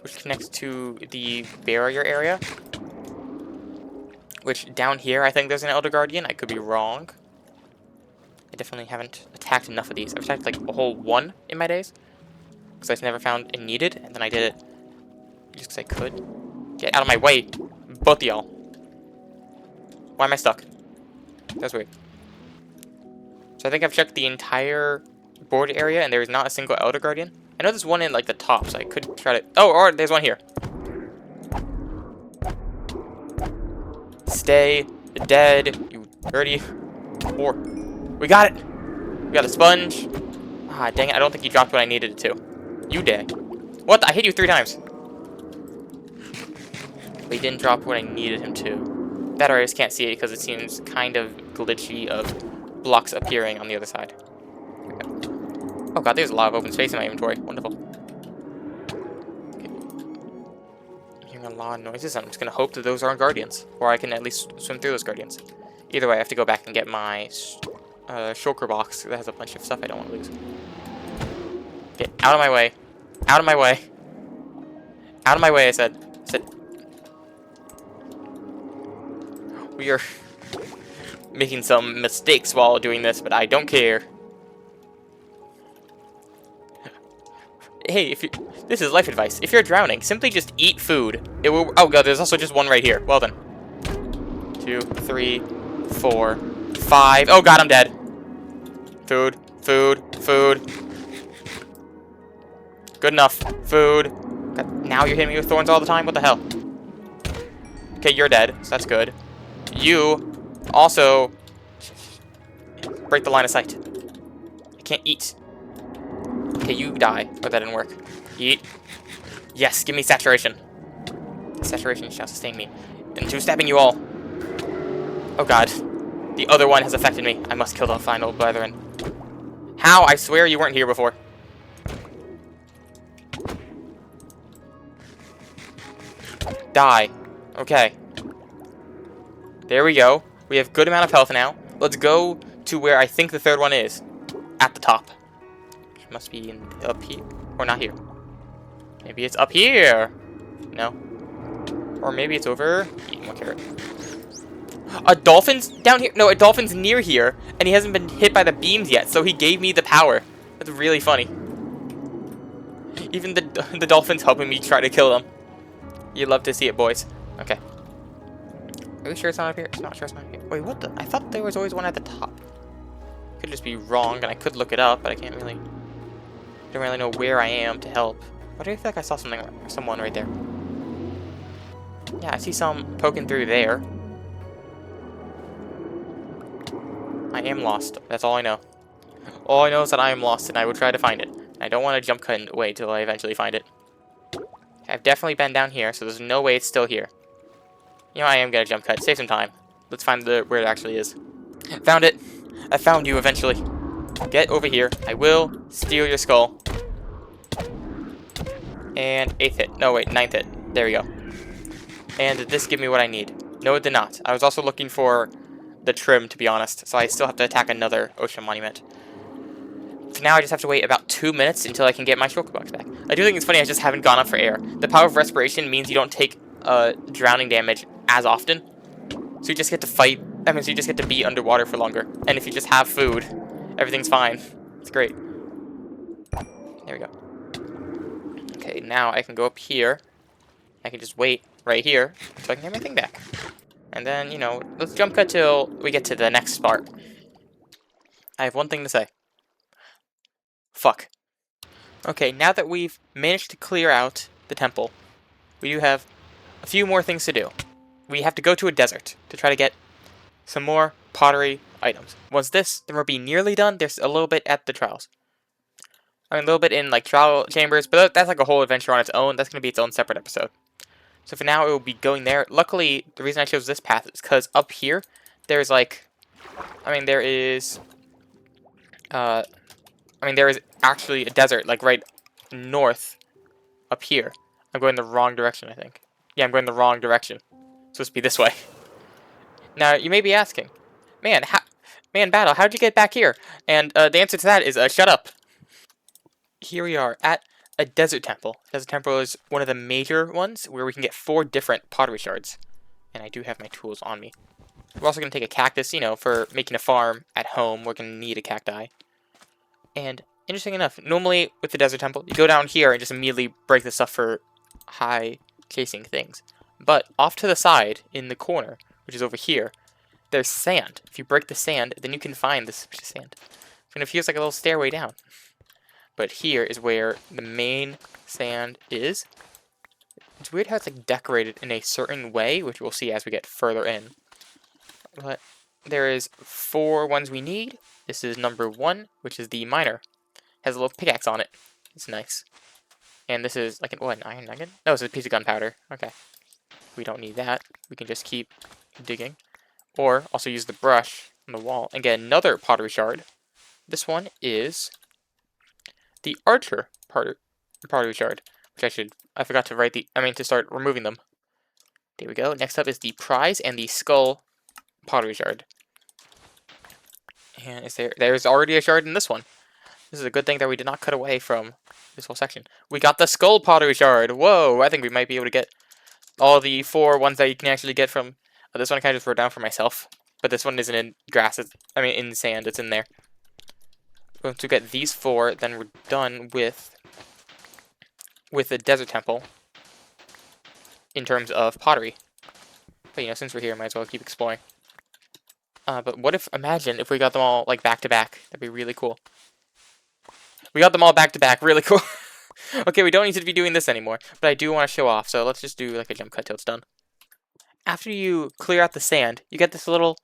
which connects to the barrier area. Which, down here, I think there's an Elder Guardian. I could be wrong. I definitely haven't attacked enough of these. I've attacked like a whole one in my days. Because I've never found it needed, and then I did it just because I could. Get out of my way, both of y'all. Why am I stuck? That's weird. So I think I've checked the entire board area, and there is not a single Elder Guardian. I know there's one in like the top, so I could try to... Oh, or there's one here. Stay dead, you dirty whore. We got it! We got a sponge. Ah, dang it, I don't think he dropped what I needed it to. You did. What? I hit you 3 times. But he didn't drop what I needed him to. That I just can't see it because it seems kind of glitchy of blocks appearing on the other side. Okay. Oh god, there's a lot of open space in my inventory. Wonderful. Okay. I'm hearing a lot of noises. I'm just going to hope that those aren't guardians. Or I can at least swim through those guardians. Either way, I have to go back and get my shulker box that has a bunch of stuff I don't want to lose. Get out of my way. Out of my way. Out of my way, I said. We are making some mistakes while doing this, but I don't care. Hey, this is life advice. If you're drowning, simply just eat food. It will. Oh god, there's also just one right here. Well done. 2, 3, 4, 5. Oh god, I'm dead. Food. Good enough. Food. God, now you're hitting me with thorns all the time? What the hell? Okay, you're dead, so that's good. You also break the line of sight. I can't eat. Okay, you die. Oh, that didn't work. Eat. Yes, give me saturation. Saturation shall sustain me. And 2 stabbing you all. Oh god. The other one has affected me. I must kill the final brethren. How? I swear you weren't here before. Die. Okay. There we go. We have good amount of health now. Let's go to where I think the 3rd one is. At the top. It must be up here. Or not here. Maybe it's up here. No. Or maybe it's over. Eating one carrot. A dolphin's down here? No, a dolphin's near here. And he hasn't been hit by the beams yet. So he gave me the power. That's really funny. Even the dolphin's helping me try to kill them. You'd love to see it, boys. Okay. Are we sure it's not up here? It's not sure it's not up here. Wait, what the? I thought there was always one at the top. Could just be wrong, and I could look it up, but I can't really... Don't really know where I am to help. Why do I feel like I saw someone right there? Yeah, I see some poking through there. I am lost. That's all I know. All I know is that I am lost, and I will try to find it. I don't want to jump cut and wait till I eventually find it. I've definitely been down here, so there's no way it's still here. You know, I am gonna jump cut. Save some time. Let's find where it actually is. Found it. I found you eventually. Get over here. I will steal your skull. And 8th hit. No, wait, 9th hit. There we go. And did this give me what I need? No, it did not. I was also looking for the trim, to be honest. So I still have to attack another ocean monument. So now I just have to wait about 2 minutes until I can get my shulker box back. I do think it's funny I just haven't gone up for air. The power of respiration means you don't take drowning damage as often. So you just get to fight. That means you just get to be underwater for longer. And if you just have food, everything's fine. It's great. There we go. Okay, now I can go up here. I can just wait right here so I can get my thing back. And then, you know, let's jump cut till we get to the next part. I have one thing to say. Fuck. Okay, now that we've managed to clear out the temple, we do have a few more things to do. We have to go to a desert to try to get some more pottery items. Once this, then we'll be nearly done. There's a little bit at the trials. I mean, a little bit in like trial chambers, but that's like a whole adventure on its own. That's going to be its own separate episode. So for now, it will be going there. Luckily, the reason I chose this path is because up here, there's like, there is, there is actually a desert, like right north up here. I'm going the wrong direction, I think. Yeah, I'm going the wrong direction. It's supposed to be this way. Now, you may be asking, man, Battle, how'd you get back here? And the answer to that is, shut up. Here we are at a desert temple. Desert temple is one of the major ones where we can get 4 different pottery shards. And I do have my tools on me. We're also going to take a cactus, for making a farm at home. We're going to need a cacti. And interesting enough, normally with the desert temple, you go down here and just immediately break the stuff for high chasing things. But off to the side, in the corner, which is over here, there's sand. If you break the sand, then you can find this sand. And it feels like a little stairway down. But here is where the main sand is. It's weird how it's like decorated in a certain way, which we'll see as we get further in. But there is 4 ones we need. This is number 1, which is the miner. Has a little pickaxe on it. It's nice. And this is like an iron nugget? No, it's a piece of gunpowder. Okay. We don't need that. We can just keep digging. Or also use the brush on the wall and get another pottery shard. This one is the archer pottery shard, which I forgot to to start removing them. There we go. Next up is the prize and the skull pottery shard. And there's already a shard in this one. This is a good thing that we did not cut away from this whole section. We got the skull pottery shard. Whoa, I think we might be able to get all the 4 ones that you can actually get from. This one I kind of just wrote down for myself. But this one isn't in grass. In sand. It's in there. Once we get these 4, then we're done with the desert temple in terms of pottery. But since we're here, might as well keep exploring. But imagine if we got them all like back to back? That'd be really cool. We got them all back to back, really cool. Okay, we don't need to be doing this anymore, but I do want to show off, so let's just do like a jump cut till it's done. After you clear out the sand, you get this little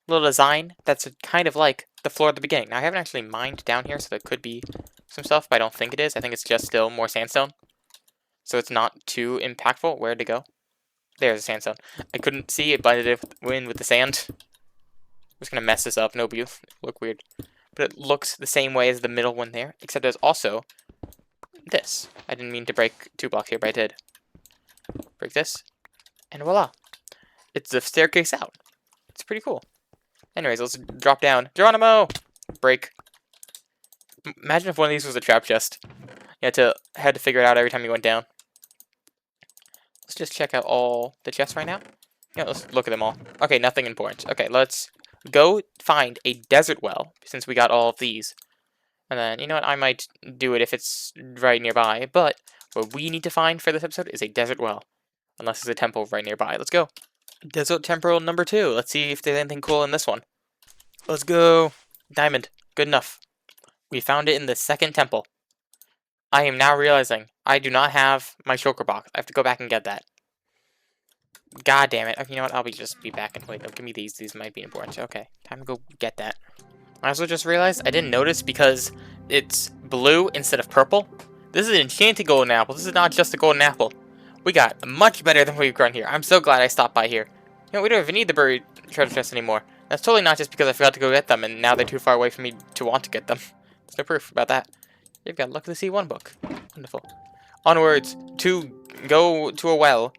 design that's kind of like the floor at the beginning. Now, I haven't actually mined down here, so there could be some stuff, but I don't think it is. I think it's just still more sandstone. So it's not too impactful. Where'd it go? There's a sandstone. I couldn't see it blended in with the sand. I'm just going to mess this up. Nobody will look weird. But it looks the same way as the middle one there, except there's also this. I didn't mean to break 2 blocks here, but I did. Break this, and voila. It's the staircase out. It's pretty cool. Anyways, let's drop down. Geronimo! Break. Imagine if one of these was a trap chest. You had to figure it out every time you went down. Let's just check out all the chests right now. Let's look at them all. Okay, nothing important. Okay, let's go find a desert well, since we got all of these. And then, you know what, I might do it if it's right nearby, but what we need to find for this episode is a desert well. Unless there's a temple right nearby. Let's go. Desert temple number 2. Let's see if there's anything cool in this one. Let's go. Diamond. Good enough. We found it in the 2nd temple. I am now realizing I do not have my shulker box. I have to go back and get that. God damn it. Okay, you know what? I'll just be back. Wait, no, give me these. These might be important. Okay, time to go get that. I also just realized I didn't notice because it's blue instead of purple. This is an enchanted golden apple. This is not just a golden apple. We got much better than we've grown here. I'm so glad I stopped by here. We don't even need the buried treasure chests anymore. That's totally not just because I forgot to go get them and now they're too far away for me to want to get them. There's no proof about that. You've got Luck of the C1 book. Wonderful. Onwards to go to a well.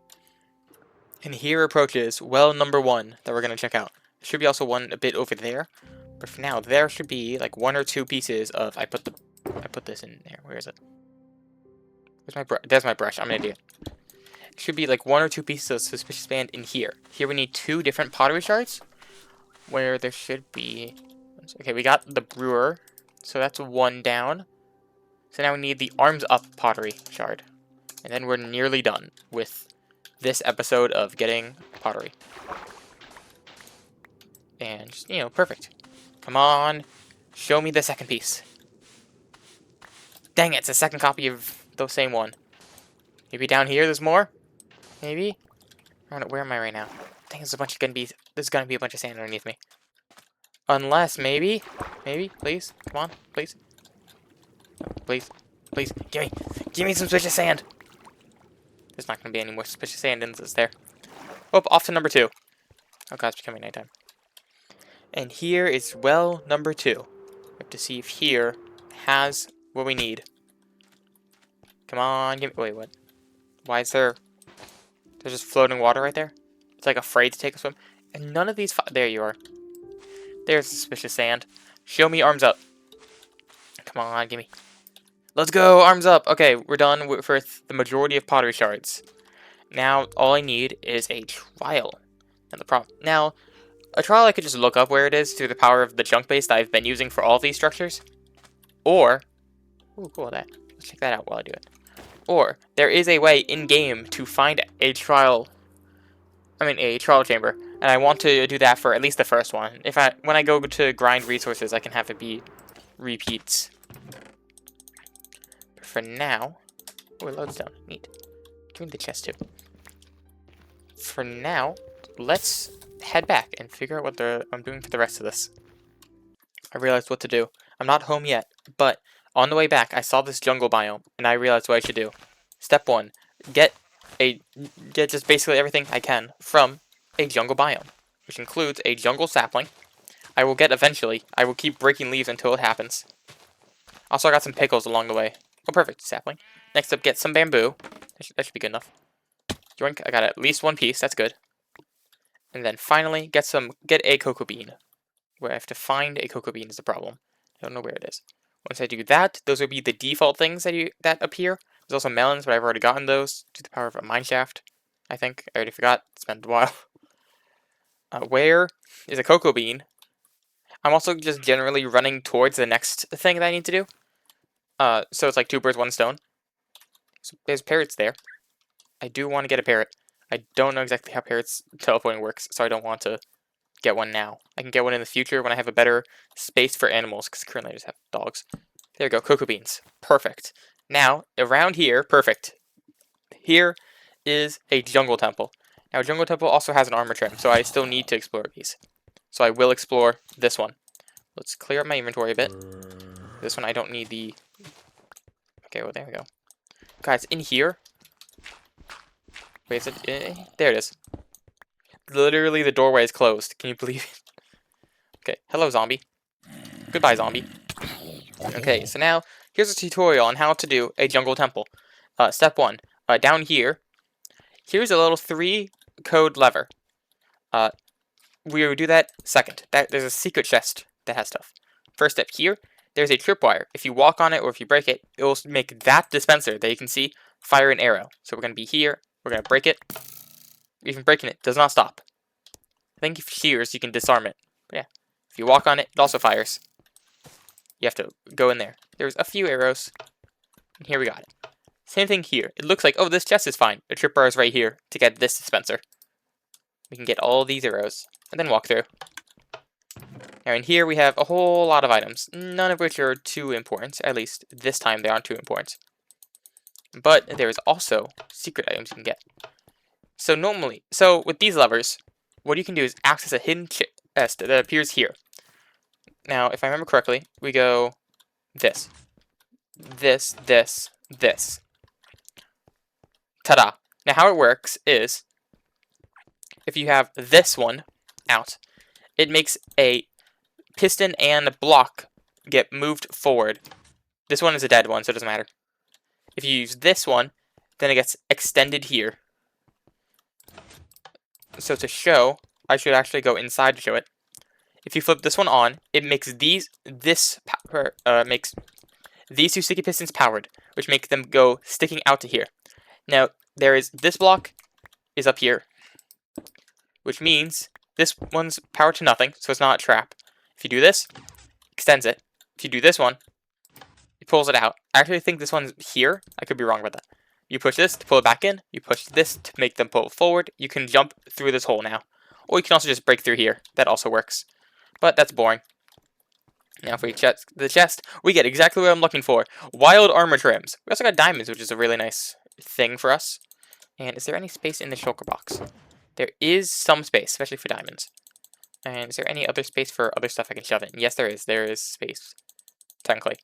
And here approaches well number 1 that we're going to check out. There should be also one a bit over there. But for now, there should be like 1 or 2 pieces of... I put this in there. Where is it? Where's my brush? There's my brush. I'm an idiot. It should be like 1 or 2 pieces of suspicious band in here. Here we need 2 different pottery shards. Where there should be... Okay, we got the brewer. So that's 1 down. So now we need the arms up pottery shard. And then we're nearly done with this episode of getting pottery. And just, perfect. Come on. Show me the 2nd piece. Dang it, it's a 2nd copy of the same one. Maybe down here there's more? Maybe? I don't know, where am I right now? Dang, there's gonna be a bunch of sand underneath me. Unless, maybe, please, come on, please, please, please, give me some suspicious sand. There's not going to be any more suspicious sand in this there. Oh, off to number 2. Oh god, it's becoming nighttime. And here is well number 2. We have to see if here has what we need. Come on, give me, wait, what? Why is there's just floating water right there? It's like afraid to take a swim. And none of these, there you are. There's suspicious sand. Show me arms up. Come on, gimme. Let's go, arms up. Okay, we're done with the majority of pottery shards. Now, all I need is a trial. And the problem, now, a trial I could just look up where it is through the power of the junk base that I've been using for all of these structures. Or, ooh, cool, that. Let's check that out while I do it. Or, there is a way in-game to find a trial chamber, and I want to do that for at least the first one. When I go to grind resources, I can have it be repeats. But for now, oh, it loads down. Neat. Give me the chest too. For now, let's head back and figure out what I'm doing for the rest of this. I realized what to do. I'm not home yet, but on the way back, I saw this jungle biome, and I realized what I should do. Step 1, get just basically everything I can from a jungle biome, which includes a jungle sapling. I will get eventually. I will keep breaking leaves until it happens. Also, I got some pickles along the way. Oh, perfect, sapling. Next up, get some bamboo. That should be good enough. Yoink, I got at least 1 piece. That's good. And then finally, get a cocoa bean. Where I have to find a cocoa bean is the problem. I don't know where it is. Once I do that, those will be the default things that appear. There's also melons, but I've already gotten those to the power of a mineshaft. I think I already forgot. It's been a while. Where is a cocoa bean? I'm also just generally running towards the next thing that I need to do. So it's like 2 birds, 1 stone. So there's parrots there. I do want to get a parrot. I don't know exactly how parrots teleporting works, so I don't want to get one now. I can get one in the future when I have a better space for animals, because currently I just have dogs. There we go, cocoa beans. Perfect. Now, around here, perfect. Here is a jungle temple. Now, a jungle temple also has an armor trim, so I still need to explore these. So I will explore this one. Let's clear up my inventory a bit. This one I don't need the... Okay, well, there we go. Guys, in here... Wait, is it... there it is. Literally, the doorway is closed. Can you believe it? Okay, hello, zombie. Goodbye, zombie. Okay, so now, here's a tutorial on how to do a jungle temple. Step 1. Down here, here's a little 3 code lever. We will do that second. There's a secret chest that has stuff. First step here, there's a tripwire. If you walk on it or if you break it, it will make that dispenser that you can see fire an arrow. So we're going to be here, we're going to break it. Even breaking it does not stop. I think if shears, you can disarm it. But yeah, if you walk on it, it also fires. You have to go in there. There's a few arrows. And here we got it. Same thing here. It looks like, oh, this chest is fine. The tripwire is right here to get this dispenser. We can get all these arrows and then walk through. Now in here we have a whole lot of items, none of which are too important. At least this time they aren't too important. But there's also secret items you can get. So with these levers, what you can do is access a hidden chest that appears here. Now, if I remember correctly, we go this. This. Ta-da! Now how it works is, if you have this one out, it makes a piston and block get moved forward. This one is a dead one, so it doesn't matter. If you use this one, then it gets extended here. So to show, I should actually go inside to show it. If you flip this one on, it makes these 2 sticky pistons powered, which make them go sticking out to here. Now, this block is up here, which means this one's powered to nothing, so it's not a trap. If you do this, extends it. If you do this one, it pulls it out. I actually think this one's here. I could be wrong about that. You push this to pull it back in. You push this to make them pull forward. You can jump through this hole now. Or you can also just break through here. That also works. But that's boring. Now if we check the chest, we get exactly what I'm looking for. Wild armor trims. We also got diamonds, which is a really nice thing for us. And is there any space in the shulker box? There is some space, especially for diamonds. And is there any other space for other stuff I can shove in? Yes, there is. There is space, technically.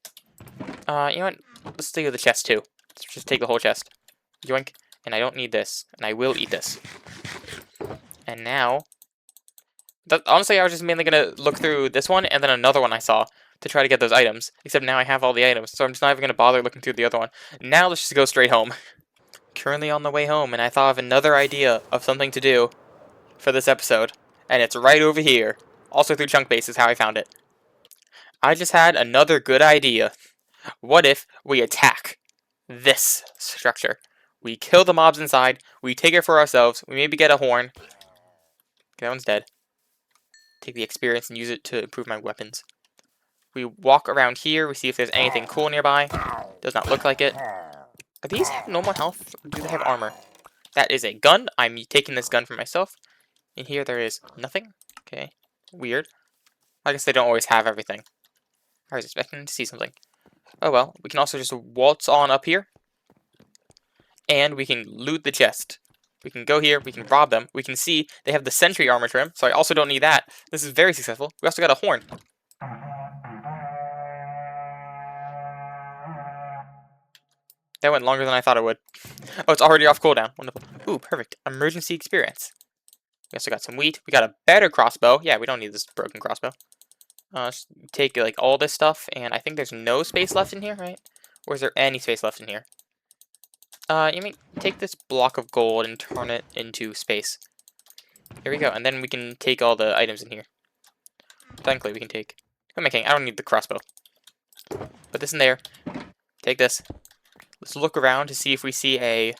You know what? Let's do the chest, too. Let's just take the whole chest. Yoink. And I don't need this. And I will eat this. And now... honestly, I was just mainly going to look through this one and then another one I saw to try to get those items. Except now I have all the items, so I'm just not even going to bother looking through the other one. Now let's just go straight home. Currently on the way home, and I thought of another idea of something to do for this episode. And it's right over here. Also through chunk base is how I found it. I just had another good idea. What if we attack this structure? We kill the mobs inside, we take it for ourselves, we maybe get a horn. Okay, that one's dead. Take the experience and use it to improve my weapons. We walk around here, we see if there's anything cool nearby. Does not look like it. Are these have normal health? Or do they have armor? That is a gun. I'm taking this gun for myself. In here there is nothing. Okay, weird. I guess they don't always have everything. I was expecting to see something. Oh well, we can also just waltz on up here. And we can loot the chest. We can go here, we can rob them. We can see they have the sentry armor trim, so I also don't need that. This is very successful. We also got a horn. That went longer than I thought it would. Oh, it's already off cooldown. Wonderful. Ooh, perfect. Emergency experience. We also got some wheat. We got a better crossbow. Yeah, we don't need this broken crossbow. Let's take like all this stuff, and I think there's no space left in here, right? Or is there any space left in here? You mean take this block of gold and turn it into space. Here we go, and then we can take all the items in here. Technically, we can take... Who am I kidding? I don't need the crossbow. Put this in there. Take this. Let's look around to see if we see a...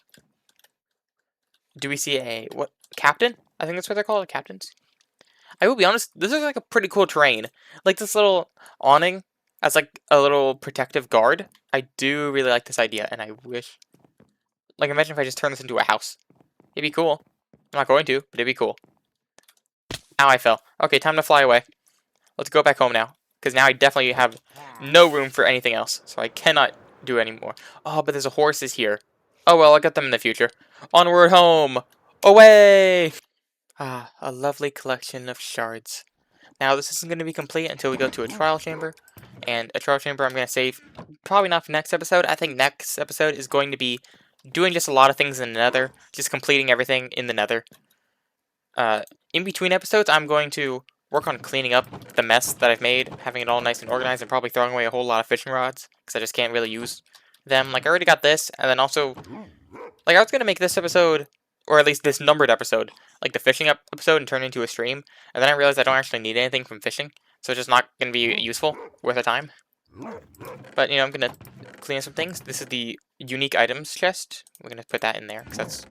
Do we see a... What? Captain? I think that's what they're called, captains. I will be honest, this is like a pretty cool terrain. Like this little awning as like a little protective guard. I do really like this idea, and I wish... Like, imagine if I just turn this into a house. It'd be cool. I'm not going to, but it'd be cool. Ow, I fell. Okay, time to fly away. Let's go back home now. Because now I definitely have no room for anything else. So I cannot do anymore. Oh, but there's a horses here. Oh, well, I'll get them in the future. Onward home! Away! Ah, a lovely collection of shards. Now, this isn't going to be complete until we go to a trial chamber. And a trial chamber I'm going to save probably not for next episode. I think next episode is going to be doing just a lot of things in the nether. Just completing everything in the nether. In between episodes, I'm going to work on cleaning up the mess that I've made, having it all nice and organized, and probably throwing away a whole lot of fishing rods, because I just can't really use them. Like, I already got this, and then also, like, I was going to make this episode, or at least this numbered episode, like the fishing episode, and turn it into a stream, and then I realized I don't actually need anything from fishing, so it's just not going to be useful, worth the time. But, you know, I'm going to clean up some things. This is the unique items chest. We're going to put that in there, because that's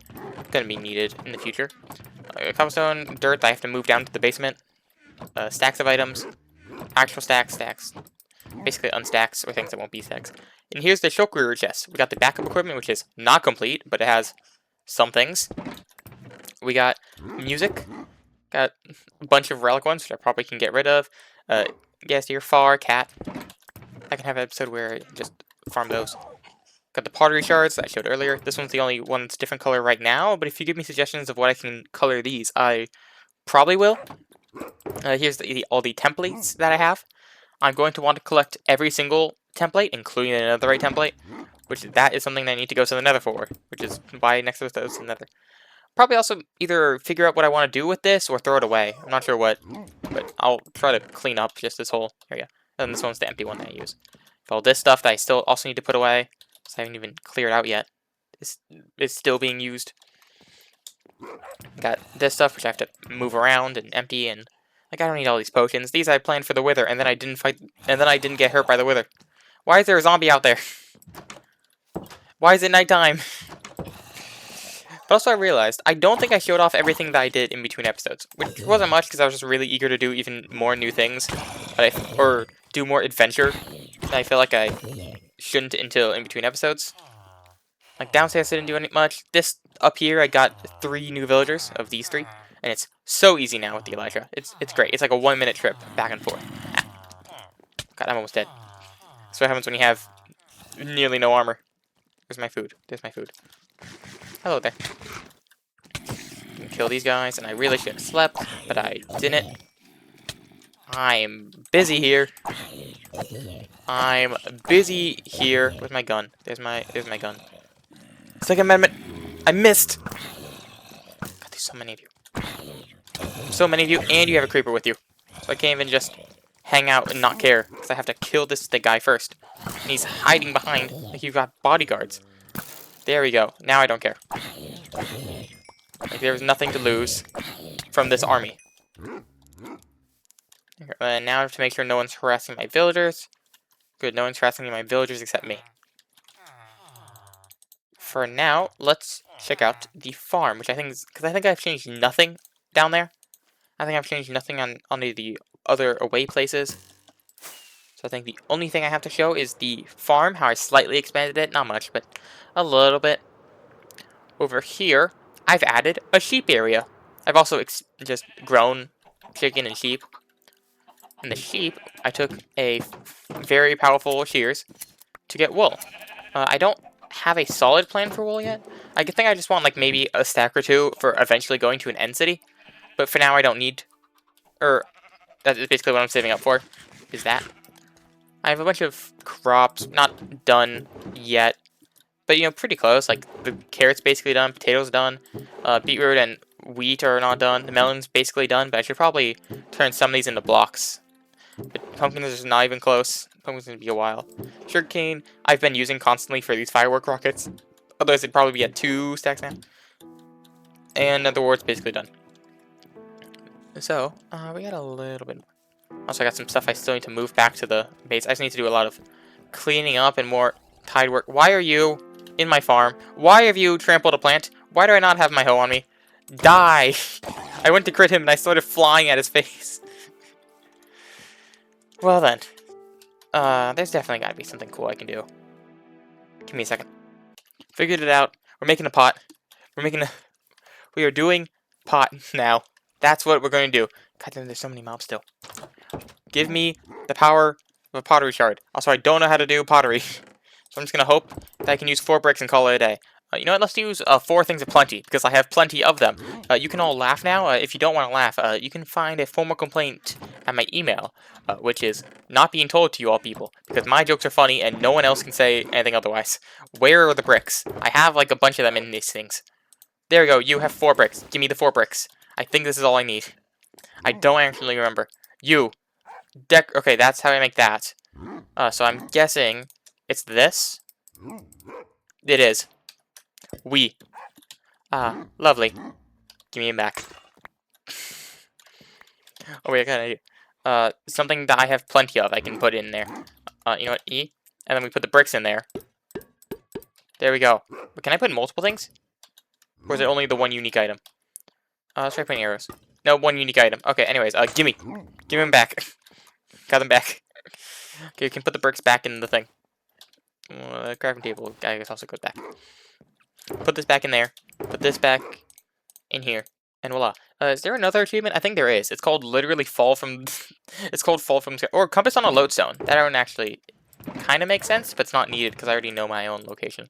going to be needed in the future. Cobblestone, dirt that I have to move down to the basement. Stacks of items. Actual stacks, basically unstacks, or things that won't be stacks. And here's the shulker chest. We got the backup equipment, which is not complete, but it has some things. We got music. Got a bunch of relic ones, which I probably can get rid of. Yes, dear, far, cat. I can have an episode where I just farm those. Got the pottery shards that I showed earlier. This one's the only one that's different color right now, but if you give me suggestions of what I can color these, I probably will. Here's all the templates that I have. I'm going to want to collect every single template, including the netherite template, which that is something that I need to go to the nether for, which is why next episode is the nether. Probably also either figure out what I want to do with this or throw it away. I'm not sure what, but I'll try to clean up just this whole area. And this one's the empty one that I use. All this stuff that I still also need to put away. So I haven't even cleared out yet. It's still being used. Got this stuff which I have to move around and empty, and like I don't need all these potions. These I planned for the wither, and then I didn't fight, and then I didn't get hurt by the wither. Why is there a zombie out there? Why is it nighttime? But also I realized I don't think I showed off everything that I did in between episodes, which wasn't much because I was just really eager to do even more new things, or do more adventure. And I feel like I shouldn't until in between episodes. Like downstairs I didn't do any much. This up here I got 3 new villagers of these 3. And it's so easy now with the Elytra. It's great. It's like a 1-minute trip back and forth. Ah. God, I'm almost dead. That's what happens when you have nearly no armor. Where's my food? There's my food. Hello there. You can kill these guys, and I really should have slept, but I didn't. I'm busy here. I'm busy here with my gun. There's my gun. Second amendment. I missed. God, there's so many of you. So many of you, and you have a creeper with you. So I can't even just hang out and not care, because I have to kill the guy first. And he's hiding behind, like you've got bodyguards. There we go. Now I don't care. Like there's nothing to lose from this army. Now I have to make sure no one's harassing my villagers. Good, no one's harassing my villagers except me. For now, let's check out the farm, which I think is, because I think I've changed nothing down there. I think I've changed nothing on any of the other away places. So I think the only thing I have to show is the farm, how I slightly expanded it. Not much, but a little bit. Over here, I've added a sheep area. I've also just grown chicken and sheep. And the sheep, I took a very powerful shears to get wool. I don't have a solid plan for wool yet. I think I just want like maybe a stack or two for eventually going to an end city. But for now I don't need, or that is basically what I'm saving up for, is that. I have a bunch of crops, not done yet, but you know, pretty close. Like the carrots basically done, potatoes done, beetroot and wheat are not done. The melon's basically done, but I should probably turn some of these into blocks. But pumpkins is not even close. Pumpkins gonna be a while. Sugarcane I've been using constantly for these firework rockets. Otherwise it'd probably be at 2 stacks now. And the ward's basically done. So, we got a little bit more. Also, I got some stuff I still need to move back to the base. I just need to do a lot of cleaning up and more tide work. Why are you in my farm? Why have you trampled a plant? Why do I not have my hoe on me? Die! I went to crit him and I started flying at his face. Well then. There's definitely gotta be something cool I can do. Give me a second. Figured it out. We're making a pot. We are doing pot now. That's what we're going to do. God damn, there's so many mobs still. Give me the power of a pottery shard. Also, I don't know how to do pottery. So I'm just going to hope that I can use 4 bricks and call it a day. You know what? Let's use 4 things of plenty, because I have plenty of them. You can all laugh now. If you don't want to laugh, you can find a formal complaint at my email, which is not being told to you all people, because my jokes are funny and no one else can say anything otherwise. Where are the bricks? I have like a bunch of them in these things. There we go. You have 4 bricks. Give me the 4 bricks. I think this is all I need. I don't actually remember. Okay, that's how I make that. So I'm guessing it's this. It is. Lovely. Give me him back. Oh wait, I got an idea. Something that I have plenty of, I can put in there. You know what? E, and then we put the bricks in there. There we go. But can I put multiple things? Or is it only the one unique item? Let's try putting arrows. No, one unique item. Okay, anyways, gimme. Give him back. Got them back. Okay, you can put the bricks back in the thing. Crafting table, I guess, also goes back. Put this back in there. Put this back in here. And voila. Is there another achievement? I think there is. It's called literally fall from... it's called fall from... Or compass on a lodestone. That one actually kind of makes sense, but it's not needed because I already know my own location.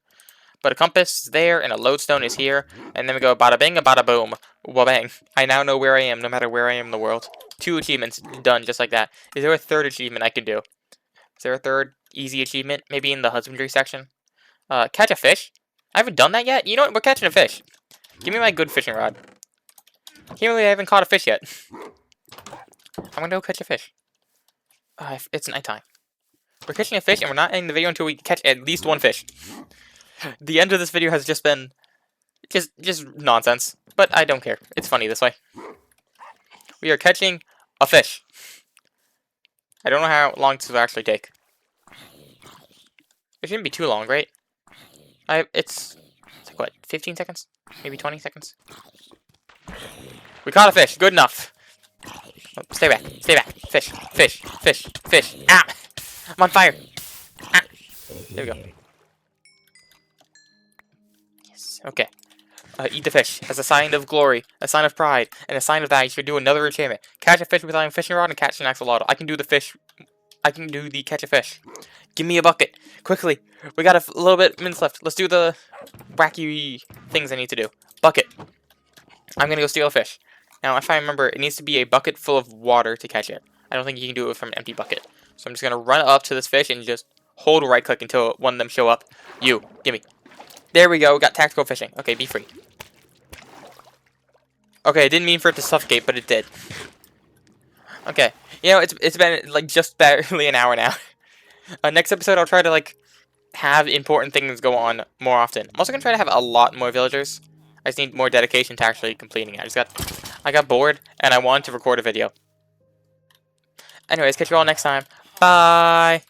But a compass is there, and a lodestone is here. And then we go bada bing, a bada boom. Wabang. I now know where I am, no matter where I am in the world. 2 achievements done just like that. Is there a third achievement I can do? Is there a third easy achievement? Maybe in the husbandry section? Catch a fish? I haven't done that yet? You know what? We're catching a fish. Give me my good fishing rod. Can't believe I haven't caught a fish yet. I'm gonna go catch a fish. It's nighttime. We're catching a fish, and we're not ending the video until we catch at least 1 fish. The end of this video has just been just nonsense, but I don't care. It's funny this way. We are catching a fish. I don't know how long this will actually take. It shouldn't be too long, right? It's like what, 15 seconds? Maybe 20 seconds? We caught a fish. Good enough. Oh, stay back. Stay back. Fish. Fish. Fish. Fish. Ah! I'm on fire. Ah! There we go. Yes. Okay. Eat the fish as a sign of glory, a sign of pride, and a sign of that you should do another achievement. Catch a fish with a fishing rod and catch an axolotl. I can do the fish. I can do the catch a fish. Give me a bucket. Quickly. We got a little bit minutes left. Let's do the wacky things I need to do. Bucket. I'm gonna go steal a fish. Now, if I remember, it needs to be a bucket full of water to catch it. I don't think you can do it from an empty bucket. So I'm just gonna run up to this fish and just hold right click until one of them show up. You, gimme. There we go, got tactical fishing. Okay, be free. Okay, I didn't mean for it to suffocate, but it did. Okay, you know, it's been like just barely an hour now. Next episode I'll try to like have important things go on more often. I'm also gonna try to have a lot more villagers. I just need more dedication to actually completing it. I got bored and I wanted to record a video. Anyways, catch you all next time. Bye!